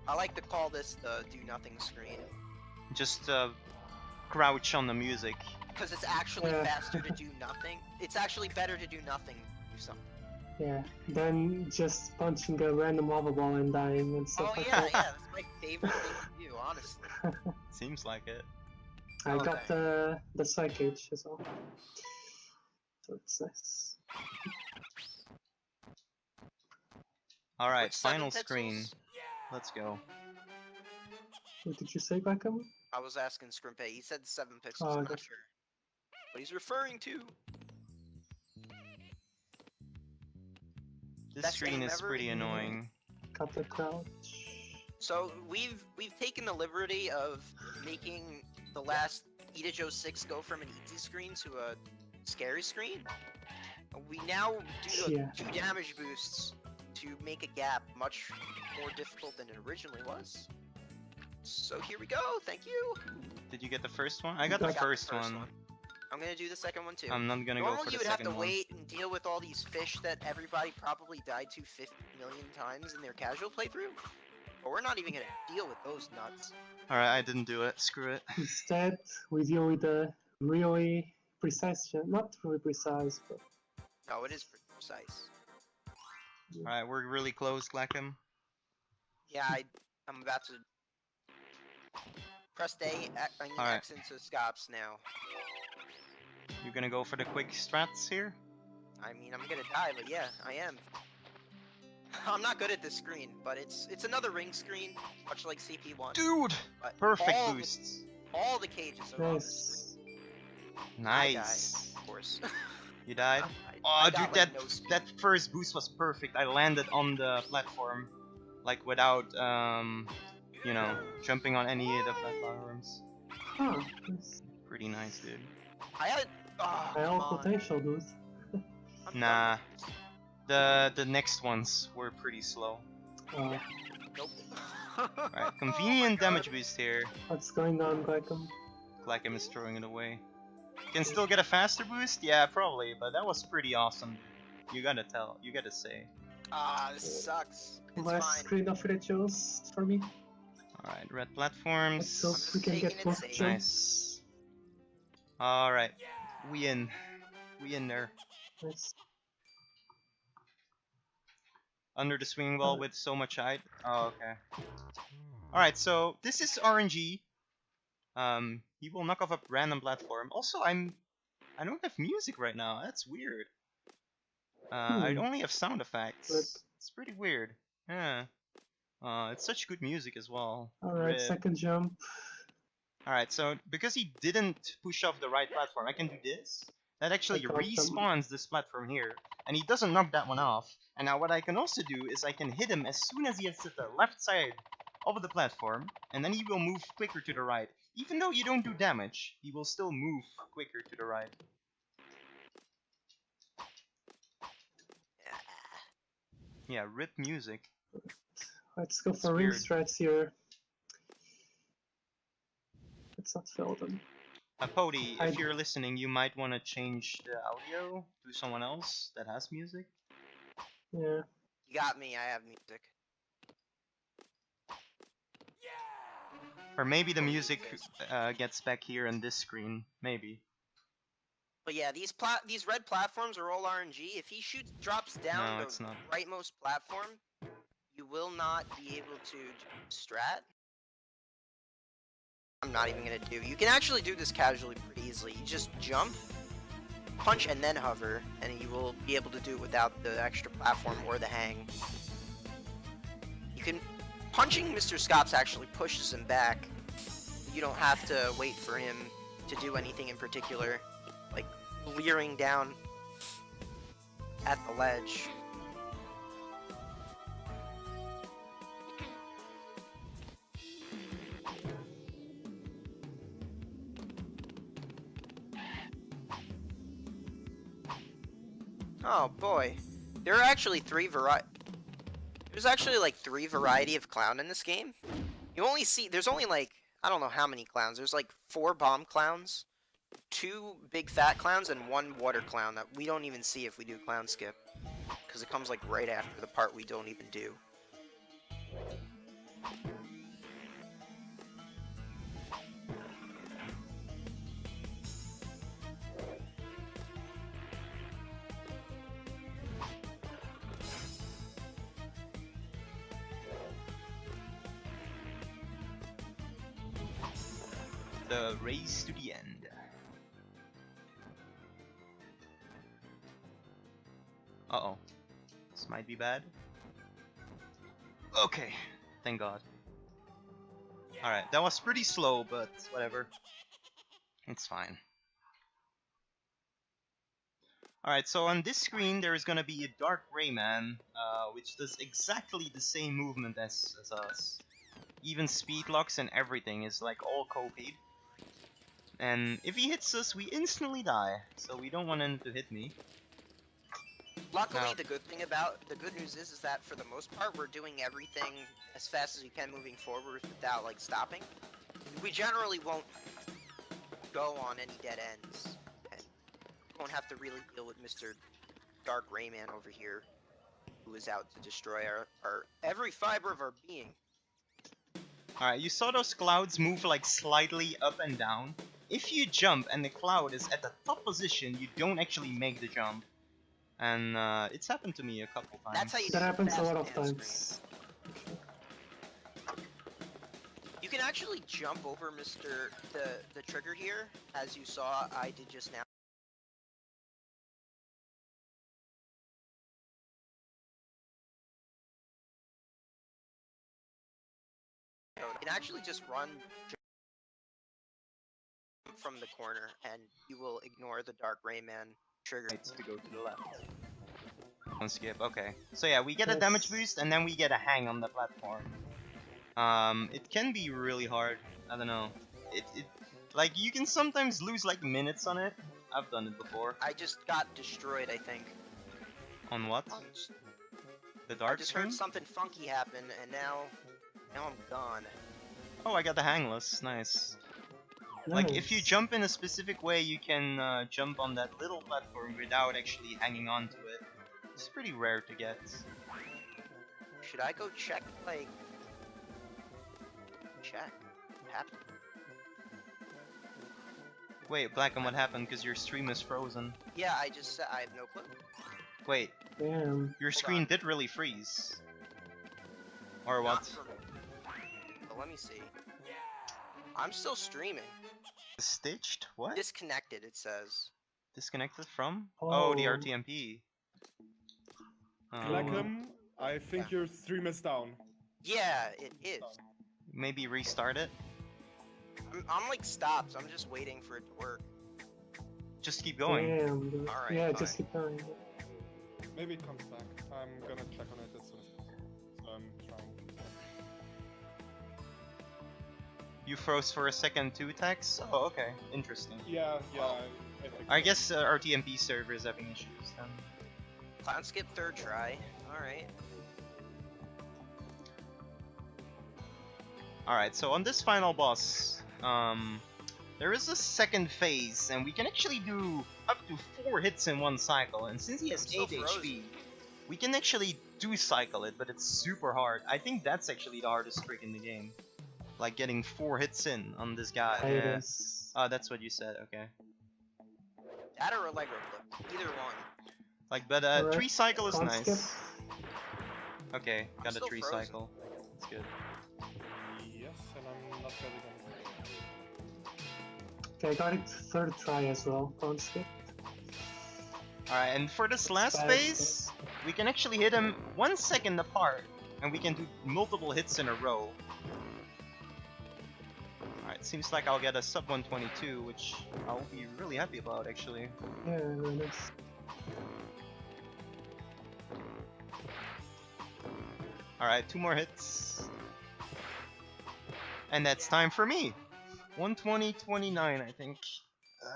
[SPEAKER 3] I like to call this the do nothing screen
[SPEAKER 2] Just crouch on the music.
[SPEAKER 3] because it's actually
[SPEAKER 4] Yeah.
[SPEAKER 3] faster to do nothing. It's actually better to do nothing than do something.
[SPEAKER 4] Yeah, then just punching a random lava ball and dying and stuff
[SPEAKER 3] Oh
[SPEAKER 4] like
[SPEAKER 3] yeah,
[SPEAKER 4] that.
[SPEAKER 3] yeah, that's my favorite thing to do, honestly.
[SPEAKER 2] Seems like it.
[SPEAKER 4] I
[SPEAKER 3] Okay.
[SPEAKER 4] got the side cage as well. So it's nice.
[SPEAKER 2] Alright,
[SPEAKER 3] Which 7
[SPEAKER 2] final
[SPEAKER 3] pixels?
[SPEAKER 2] screen. Let's go.
[SPEAKER 4] What did you say, Glackum?
[SPEAKER 3] I was asking Scrimpe. He said 7 pixels.
[SPEAKER 4] Oh,
[SPEAKER 3] I'm
[SPEAKER 4] okay.
[SPEAKER 3] not sure what he's referring to.
[SPEAKER 2] This
[SPEAKER 3] Best
[SPEAKER 2] screen
[SPEAKER 3] game
[SPEAKER 2] is
[SPEAKER 3] ever?
[SPEAKER 2] pretty annoying.
[SPEAKER 4] Got the crouch.
[SPEAKER 3] So we've taken the liberty of making the last Itajo 6 go from an easy screen to a scary screen. We now do
[SPEAKER 4] Yeah.
[SPEAKER 3] 2 damage boosts to make a gap much more difficult than it originally was. So here we go. Thank you.
[SPEAKER 2] Did you get the first one? I got
[SPEAKER 4] I
[SPEAKER 2] the
[SPEAKER 3] got
[SPEAKER 2] first one.
[SPEAKER 3] I'm gonna do the second one too.
[SPEAKER 2] I'm not gonna go
[SPEAKER 3] Normally
[SPEAKER 2] for
[SPEAKER 3] you
[SPEAKER 2] the
[SPEAKER 3] would have to
[SPEAKER 2] second one.
[SPEAKER 3] wait and deal with all these fish that everybody probably died to 50 million times in their casual playthrough. But we're not even gonna deal with those nuts.
[SPEAKER 2] Alright, I didn't do it. Screw it.
[SPEAKER 4] Instead, we deal with a really precise, not really precise, but
[SPEAKER 3] No, it is pretty precise.
[SPEAKER 2] Alright, we're really close, Glackum.
[SPEAKER 3] Yeah, I'm about to press
[SPEAKER 2] Alright.
[SPEAKER 3] X into Scops now.
[SPEAKER 2] You're gonna go for the quick strats here?
[SPEAKER 3] I mean, I'm gonna die, but yeah, I am. I'm not good at this screen, but it's another ring screen, much like CP1.
[SPEAKER 2] Dude!
[SPEAKER 3] But
[SPEAKER 2] Perfect
[SPEAKER 3] all
[SPEAKER 2] boosts.
[SPEAKER 3] all the cages are on this screen.
[SPEAKER 4] nice.
[SPEAKER 2] Nice.
[SPEAKER 3] Of course.
[SPEAKER 2] You died?
[SPEAKER 3] I
[SPEAKER 2] Oh,
[SPEAKER 3] got,
[SPEAKER 2] dude,
[SPEAKER 3] like, no speed.
[SPEAKER 2] that first boost was perfect. I landed on the platform, like without, you know, jumping on any of the platforms.
[SPEAKER 4] Huh, nice.
[SPEAKER 2] Pretty nice, dude.
[SPEAKER 3] I had. Oh,
[SPEAKER 4] High
[SPEAKER 3] come
[SPEAKER 4] all
[SPEAKER 3] on.
[SPEAKER 4] potential, dude.
[SPEAKER 3] I'm
[SPEAKER 2] Nah.
[SPEAKER 3] done.
[SPEAKER 2] The next ones were pretty slow.
[SPEAKER 3] Nope.
[SPEAKER 2] Alright, convenient damage boost here.
[SPEAKER 4] What's going on, Glackum?
[SPEAKER 2] Glackum is throwing it away. Can still get a faster boost? Yeah, probably, but that was pretty awesome. You gotta say.
[SPEAKER 3] Ah, this sucks. It's
[SPEAKER 4] Last
[SPEAKER 3] fine.
[SPEAKER 4] screen of rituals for me.
[SPEAKER 2] Alright, red
[SPEAKER 4] Let's
[SPEAKER 2] platforms.
[SPEAKER 4] hope
[SPEAKER 3] just
[SPEAKER 4] we can
[SPEAKER 3] taking
[SPEAKER 4] get
[SPEAKER 3] it
[SPEAKER 4] more
[SPEAKER 3] safe.
[SPEAKER 4] jumps.
[SPEAKER 2] Alright, we in. We in there.
[SPEAKER 4] Nice.
[SPEAKER 2] Under the swing wall with so much height. Oh, okay. Alright, so this is RNG. He will knock off a random platform. Also, I don't have music right now. That's weird. I only have sound effects.
[SPEAKER 4] Rip.
[SPEAKER 2] It's pretty weird. Yeah. It's such good music as well.
[SPEAKER 4] Alright,
[SPEAKER 2] Rip.
[SPEAKER 4] second jump.
[SPEAKER 2] Alright, so because he didn't push off the right platform, I can do this. That actually
[SPEAKER 4] got them.
[SPEAKER 2] respawns this platform here. And he doesn't knock that one off. And now what I can also do is I can hit him as soon as he hits the left side of the platform. And then he will move quicker to the right. Even though you don't do damage, he will still move quicker to the right. Yeah, rip music.
[SPEAKER 4] Let's go
[SPEAKER 2] It's
[SPEAKER 4] for ring
[SPEAKER 2] weird.
[SPEAKER 4] strats here. Let's not fail them.
[SPEAKER 2] Pody,
[SPEAKER 4] I-
[SPEAKER 2] if you're listening, you might want to change the audio to someone else that has music.
[SPEAKER 4] Yeah.
[SPEAKER 3] You got me. I have music.
[SPEAKER 2] Or maybe the music gets back here in this screen. Maybe.
[SPEAKER 3] But yeah, these red platforms are all RNG. If he drops down
[SPEAKER 2] No,
[SPEAKER 3] the
[SPEAKER 2] it's not.
[SPEAKER 3] rightmost platform, you will not be able to strat. I'm not even gonna do. You can actually do this casually pretty easily. You just jump, punch, and then hover, and you will be able to do it without the extra platform or the hang. You can. Punching Mr. Scops actually pushes him back. You don't have to wait for him to do anything in particular, like leering down at the ledge. Oh boy, there are actually There's actually like 3 variety of clown in this game. You only see there's only like I don't know how many clowns. There's like 4 bomb clowns, 2 big fat clowns, and 1 water clown that we don't even see if we do clown skip, because it comes like right after the part we don't even do.
[SPEAKER 2] The race to the end. Uh-oh. This might be bad. Okay. Thank God. Alright, that was pretty slow, but whatever. It's fine. Alright, so on this screen there is gonna be a Dark Rayman, which does exactly the same movement as us. Even speed locks and everything is like all copied. And if he hits us, we instantly die, so we don't want him to hit me.
[SPEAKER 3] Luckily,
[SPEAKER 2] Now-
[SPEAKER 3] the good news is that for the most part, we're doing everything as fast as we can moving forward without like stopping. We generally won't go on any dead ends, and won't have to really deal with Mr. Dark Rayman over here, who is out to destroy our every fiber of our being.
[SPEAKER 2] Alright, you saw those clouds move like slightly up and down. If you jump and the cloud is at the top position, you don't actually make the jump. And it's happened to me a couple times.
[SPEAKER 3] That's how you
[SPEAKER 4] That
[SPEAKER 3] do
[SPEAKER 4] happens a
[SPEAKER 3] fast
[SPEAKER 4] lot of
[SPEAKER 3] dance
[SPEAKER 4] times.
[SPEAKER 3] screen. You can actually jump over the trigger here, as you saw I did just now. You can actually just run from the corner, and you will ignore the Dark Rayman trigger.
[SPEAKER 2] Right, to go to the left. One skip, okay. So yeah, we get a
[SPEAKER 4] Yes.
[SPEAKER 2] damage boost and then we get a hang on the platform. It can be really hard. I don't know. Like you can sometimes lose like minutes on it. I've done it before.
[SPEAKER 3] I just got destroyed, I think.
[SPEAKER 2] On what?
[SPEAKER 3] On
[SPEAKER 2] The
[SPEAKER 3] I
[SPEAKER 2] dark
[SPEAKER 3] just
[SPEAKER 2] screen?
[SPEAKER 3] heard something funky happen, and now I'm gone.
[SPEAKER 2] Oh, I got the hangless. Nice. Like, if you
[SPEAKER 4] Nice.
[SPEAKER 2] jump in a specific way, you can jump on that little platform without actually hanging on to it. It's pretty rare to get.
[SPEAKER 3] Should I go check, like... Check? Happened?
[SPEAKER 2] Wait, Glackum, what happened? Because your stream is frozen.
[SPEAKER 3] Yeah, I just said I have no clue.
[SPEAKER 2] Wait,
[SPEAKER 4] Damn.
[SPEAKER 2] your
[SPEAKER 3] Hold
[SPEAKER 2] screen
[SPEAKER 3] on.
[SPEAKER 2] did really freeze. Or
[SPEAKER 3] Not
[SPEAKER 2] what?
[SPEAKER 3] for me. But let me see. I'm still streaming.
[SPEAKER 2] Stitched? What?
[SPEAKER 3] Disconnected, it says.
[SPEAKER 2] Disconnected from? Oh, the
[SPEAKER 4] Oh.
[SPEAKER 2] RTMP.
[SPEAKER 1] Glackum, I think
[SPEAKER 3] Yeah.
[SPEAKER 1] your stream is down.
[SPEAKER 3] Yeah, it is.
[SPEAKER 2] Maybe restart it?
[SPEAKER 3] I'm like stopped, so I'm just waiting for it to work.
[SPEAKER 2] Just keep going.
[SPEAKER 4] Damn. Dude.
[SPEAKER 3] Alright,
[SPEAKER 4] yeah,
[SPEAKER 3] fine.
[SPEAKER 4] just keep going.
[SPEAKER 1] Maybe it comes back. I'm gonna check on it as soon as possible. So I'm trying.
[SPEAKER 2] You froze for a second too, Tex? Oh, okay. Interesting.
[SPEAKER 1] Yeah, I think
[SPEAKER 2] I
[SPEAKER 1] so.
[SPEAKER 2] guess RTMP server is having issues then.
[SPEAKER 3] Clown skip third try. Alright.
[SPEAKER 2] Alright, so on this final boss, there is a second phase, and we can actually do up to 4 hits in one cycle, and since he has
[SPEAKER 3] I'm
[SPEAKER 2] 8
[SPEAKER 3] so
[SPEAKER 2] HP,
[SPEAKER 3] frozen.
[SPEAKER 2] we can actually do cycle it, but it's super hard. I think that's actually the hardest trick in the game. Like getting 4 hits in on this guy.
[SPEAKER 4] It
[SPEAKER 2] Yeah.
[SPEAKER 4] is.
[SPEAKER 2] Oh, that's what you said, okay.
[SPEAKER 3] That or Allegro flip. Either one.
[SPEAKER 2] Like, but
[SPEAKER 4] Alright,
[SPEAKER 2] 3 cycle is
[SPEAKER 4] can't
[SPEAKER 2] nice.
[SPEAKER 4] skip.
[SPEAKER 2] Okay,
[SPEAKER 3] I'm
[SPEAKER 2] got a
[SPEAKER 3] still
[SPEAKER 2] 3
[SPEAKER 3] frozen.
[SPEAKER 2] cycle. That's good.
[SPEAKER 1] Yes, and I'm not getting anything.
[SPEAKER 4] Okay, I got it third try as well. Can't skip.
[SPEAKER 2] Alright, and for this last
[SPEAKER 4] Bad
[SPEAKER 2] phase, we can actually hit him 1 second apart, and we can do multiple hits in a row. Alright, seems like I'll get a sub 122, which I'll be really happy about actually.
[SPEAKER 4] Yeah, really nice.
[SPEAKER 2] Alright, 2 more hits. And that's time for me! 120.29, I think.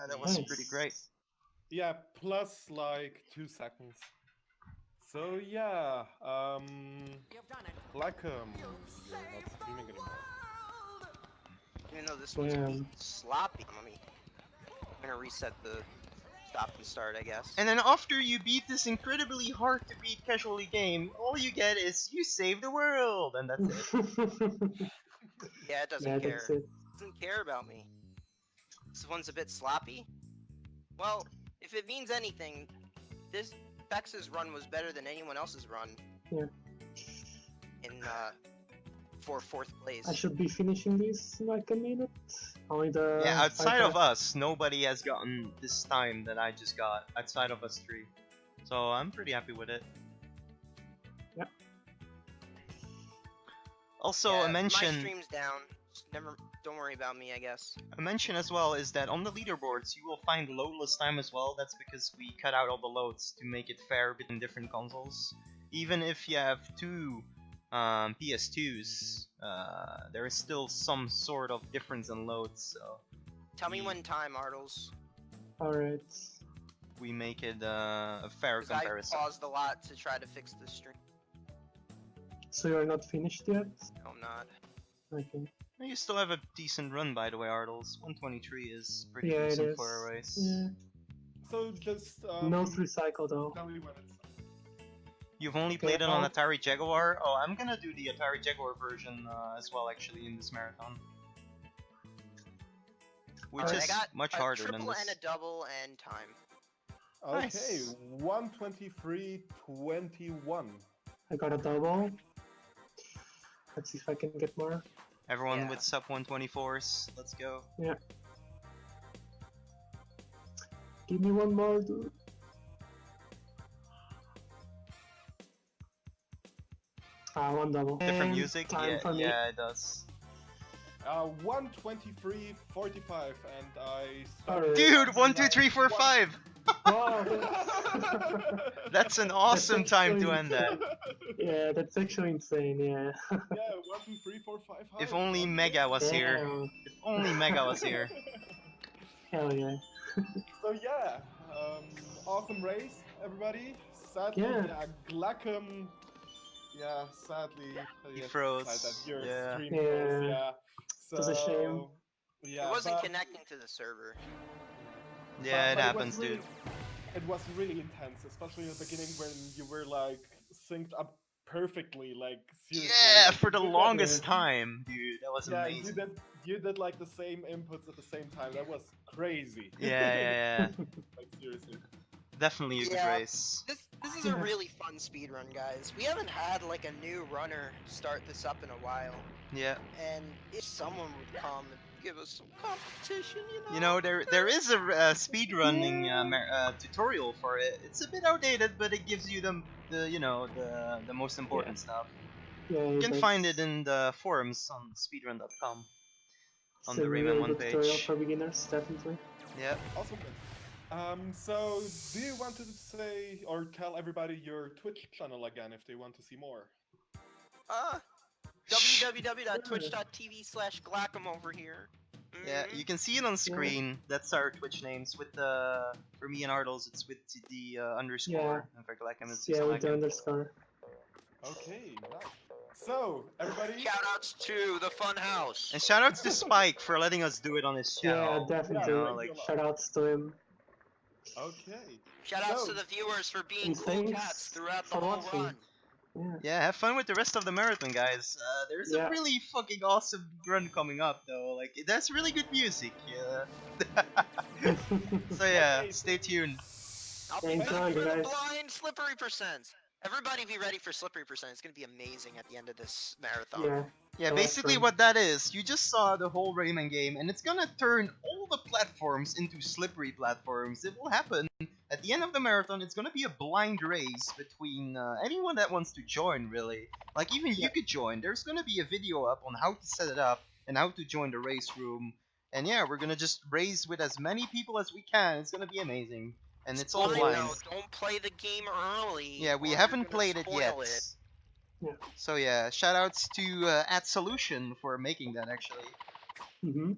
[SPEAKER 2] That was pretty
[SPEAKER 4] Nice.
[SPEAKER 2] great.
[SPEAKER 1] Yeah, plus like 2 seconds. So yeah, Glackum, you're not streaming anymore.
[SPEAKER 3] Even though this one's
[SPEAKER 4] Damn.
[SPEAKER 3] sloppy. I'm gonna reset the stop and start, I guess.
[SPEAKER 2] And then after you beat this incredibly hard to beat casually game, all you get is you save the world, and that's it.
[SPEAKER 3] Yeah, it doesn't
[SPEAKER 4] yeah,
[SPEAKER 3] care.
[SPEAKER 4] that's it.
[SPEAKER 3] Doesn't care about me. This one's a bit sloppy. Well, if it means anything, this Bex's run was better than anyone else's run.
[SPEAKER 4] Yeah.
[SPEAKER 3] In for 4th place.
[SPEAKER 4] I should be finishing this in like a minute. Only the
[SPEAKER 2] Yeah, outside of
[SPEAKER 4] iPad.
[SPEAKER 2] us, nobody has gotten this time that I just got, outside of us 3. So I'm pretty happy with it.
[SPEAKER 4] Yep.
[SPEAKER 2] Also,
[SPEAKER 3] Yeah,
[SPEAKER 2] a mention,
[SPEAKER 3] My stream's down. Don't worry about me, I guess.
[SPEAKER 2] a mention as well is that on the leaderboards you will find loadless time as well. That's because we cut out all the loads to make it fair between different consoles. Even if you have 2 PS2s, there is still some sort of difference in loads, so
[SPEAKER 3] Tell me
[SPEAKER 2] We-
[SPEAKER 3] when time, Artles.
[SPEAKER 4] Alright.
[SPEAKER 2] we make it a fair
[SPEAKER 3] Because I
[SPEAKER 2] comparison.
[SPEAKER 3] paused a lot to try to fix the stream.
[SPEAKER 4] So you're not finished yet?
[SPEAKER 3] No, I'm not.
[SPEAKER 4] Okay.
[SPEAKER 2] You still have a decent run, by the way, Artles. 123 is pretty
[SPEAKER 4] Yeah, it
[SPEAKER 2] decent
[SPEAKER 4] is.
[SPEAKER 2] for a race.
[SPEAKER 4] Yeah.
[SPEAKER 1] So just
[SPEAKER 4] No 3 cycle though.
[SPEAKER 1] tell me when it's.
[SPEAKER 2] You've only
[SPEAKER 4] Okay,
[SPEAKER 2] played it on
[SPEAKER 4] I'll-
[SPEAKER 2] Atari Jaguar? Oh, I'm gonna do the Atari Jaguar version as well, actually, in this marathon. Which
[SPEAKER 3] Alright,
[SPEAKER 2] is
[SPEAKER 3] I got
[SPEAKER 2] much
[SPEAKER 3] a
[SPEAKER 2] harder than
[SPEAKER 3] triple
[SPEAKER 2] this.
[SPEAKER 3] and a double and time.
[SPEAKER 1] Okay,
[SPEAKER 2] Nice.
[SPEAKER 1] 123.21.
[SPEAKER 4] I got a double. Let's see if I can get more.
[SPEAKER 2] Everyone
[SPEAKER 3] Yeah.
[SPEAKER 2] with sub 124s, let's go.
[SPEAKER 4] Give me one more, dude. One double.
[SPEAKER 2] Different
[SPEAKER 4] And
[SPEAKER 2] music?
[SPEAKER 4] time for me.
[SPEAKER 2] Yeah, it does.
[SPEAKER 1] 123.45, and I
[SPEAKER 4] Alright.
[SPEAKER 2] Dude, 1, 2, 3, 4, 5!
[SPEAKER 4] Wow,
[SPEAKER 2] That's an awesome time to
[SPEAKER 4] actually-
[SPEAKER 2] end that.
[SPEAKER 4] yeah, that's actually insane, yeah.
[SPEAKER 1] Yeah, 1, 2, 3, 4, 5.
[SPEAKER 2] If only Mega was here.
[SPEAKER 4] Damn.
[SPEAKER 2] If only Mega was here.
[SPEAKER 4] Hell yeah.
[SPEAKER 1] So yeah, awesome race, everybody. Sadly,
[SPEAKER 4] Yeah.
[SPEAKER 1] Glackum. Yeah, sadly,
[SPEAKER 2] He
[SPEAKER 1] yes,
[SPEAKER 2] froze,
[SPEAKER 1] sad that your
[SPEAKER 2] yeah.
[SPEAKER 1] stream
[SPEAKER 4] Yeah.
[SPEAKER 1] froze. Yeah,
[SPEAKER 4] was a shame.
[SPEAKER 1] Yeah,
[SPEAKER 3] It wasn't
[SPEAKER 1] but,
[SPEAKER 3] connecting to the server.
[SPEAKER 2] Yeah, it
[SPEAKER 1] but
[SPEAKER 2] happens, dude.
[SPEAKER 1] It was really intense, especially in the beginning when you were like synced up perfectly. Like seriously,
[SPEAKER 2] Yeah,
[SPEAKER 1] like,
[SPEAKER 2] for the
[SPEAKER 1] you did-
[SPEAKER 2] longest time, dude. That was
[SPEAKER 1] Yeah,
[SPEAKER 2] amazing.
[SPEAKER 1] you did like the same inputs at the same time. That was crazy.
[SPEAKER 2] Yeah, yeah, yeah.
[SPEAKER 1] Like seriously.
[SPEAKER 2] Definitely a good
[SPEAKER 3] Yeah.
[SPEAKER 2] race.
[SPEAKER 3] This is a really fun speedrun, guys. We haven't had like a new runner start this up in a while.
[SPEAKER 2] Yeah.
[SPEAKER 3] And if someone would come and give us some competition,
[SPEAKER 2] You know, there is a speedrunning tutorial for it. It's a bit outdated, but it gives you the most important stuff.
[SPEAKER 4] Yeah,
[SPEAKER 2] You can
[SPEAKER 4] that's
[SPEAKER 2] find it in the forums on speedrun.com on the
[SPEAKER 4] a
[SPEAKER 2] Rayman
[SPEAKER 4] really
[SPEAKER 2] 1
[SPEAKER 4] good tutorial
[SPEAKER 2] page.
[SPEAKER 4] for beginners, definitely.
[SPEAKER 2] Yeah.
[SPEAKER 1] Awesome. So do you want to say or tell everybody your Twitch channel again if they want to see more?
[SPEAKER 3] www.twitch.tv/Glackum over here.
[SPEAKER 2] Yeah, you can see it on screen. That's our Twitch names. With the for me and Artles, it's with the underscore, and for Glackum, it's just
[SPEAKER 4] Yeah, with the
[SPEAKER 2] Glackum.
[SPEAKER 4] underscore.
[SPEAKER 1] Okay, nice. So everybody,
[SPEAKER 3] Shoutouts to the Fun House.
[SPEAKER 2] And shoutouts to Spike for letting us do it on his
[SPEAKER 4] Yeah,
[SPEAKER 2] channel.
[SPEAKER 4] definitely.
[SPEAKER 2] You know, like,
[SPEAKER 4] Shoutouts to him.
[SPEAKER 1] okay.
[SPEAKER 3] Shoutouts
[SPEAKER 1] So-
[SPEAKER 3] to the viewers for being
[SPEAKER 4] And
[SPEAKER 3] cool
[SPEAKER 4] thanks
[SPEAKER 3] cats throughout the
[SPEAKER 4] for
[SPEAKER 3] whole
[SPEAKER 4] watching.
[SPEAKER 3] run.
[SPEAKER 4] Yeah.
[SPEAKER 2] yeah, have fun with the rest of the marathon, guys. There's a
[SPEAKER 4] Yeah.
[SPEAKER 2] really fucking awesome run coming up, though. Like, that's really good music. Yeah. So yeah,
[SPEAKER 1] Okay.
[SPEAKER 2] stay tuned.
[SPEAKER 3] I'll be
[SPEAKER 4] Enjoy,
[SPEAKER 3] back for the
[SPEAKER 4] guys.
[SPEAKER 3] blind slippery percents. Everybody be ready for slippery percent. It's gonna be amazing at the end of this marathon.
[SPEAKER 4] Yeah.
[SPEAKER 2] Yeah,
[SPEAKER 4] The
[SPEAKER 2] basically
[SPEAKER 4] last
[SPEAKER 2] what that is, you just saw the whole Rayman game, and it's gonna turn all the platforms into slippery platforms. It will happen at the end of the marathon. It's gonna be a blind race between anyone that wants to join, really. Like, even you could join. There's gonna be a video up on how to set it up and how to join the race room. And yeah, we're gonna just race with as many people as we can. It's gonna be amazing. And it's all blind.
[SPEAKER 3] Though. Don't play the game early.
[SPEAKER 2] Yeah, we
[SPEAKER 3] or
[SPEAKER 2] haven't
[SPEAKER 3] you're gonna
[SPEAKER 2] played it yet.
[SPEAKER 3] spoil it.
[SPEAKER 4] Yeah.
[SPEAKER 2] So yeah, shoutouts to @Solution for making that, actually.
[SPEAKER 4] Mm-hmm.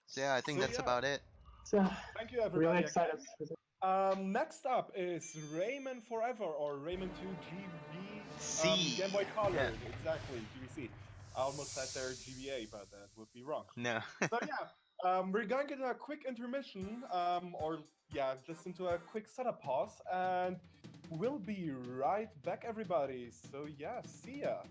[SPEAKER 2] So yeah, I think
[SPEAKER 1] So
[SPEAKER 2] that's
[SPEAKER 1] yeah.
[SPEAKER 2] about it.
[SPEAKER 4] So,
[SPEAKER 1] Thank you, everybody.
[SPEAKER 4] really
[SPEAKER 1] again.
[SPEAKER 4] excited for that.
[SPEAKER 1] Next up is Rayman Forever or Rayman 2 GB
[SPEAKER 2] C.
[SPEAKER 1] Game Boy Color.
[SPEAKER 2] Yeah.
[SPEAKER 1] Exactly, GBC. I almost said there GBA, but that would be wrong.
[SPEAKER 2] No.
[SPEAKER 1] So yeah, we're going to get a quick intermission, or yeah, just into a quick setup pause, and we'll be right back, everybody. So yeah, see ya.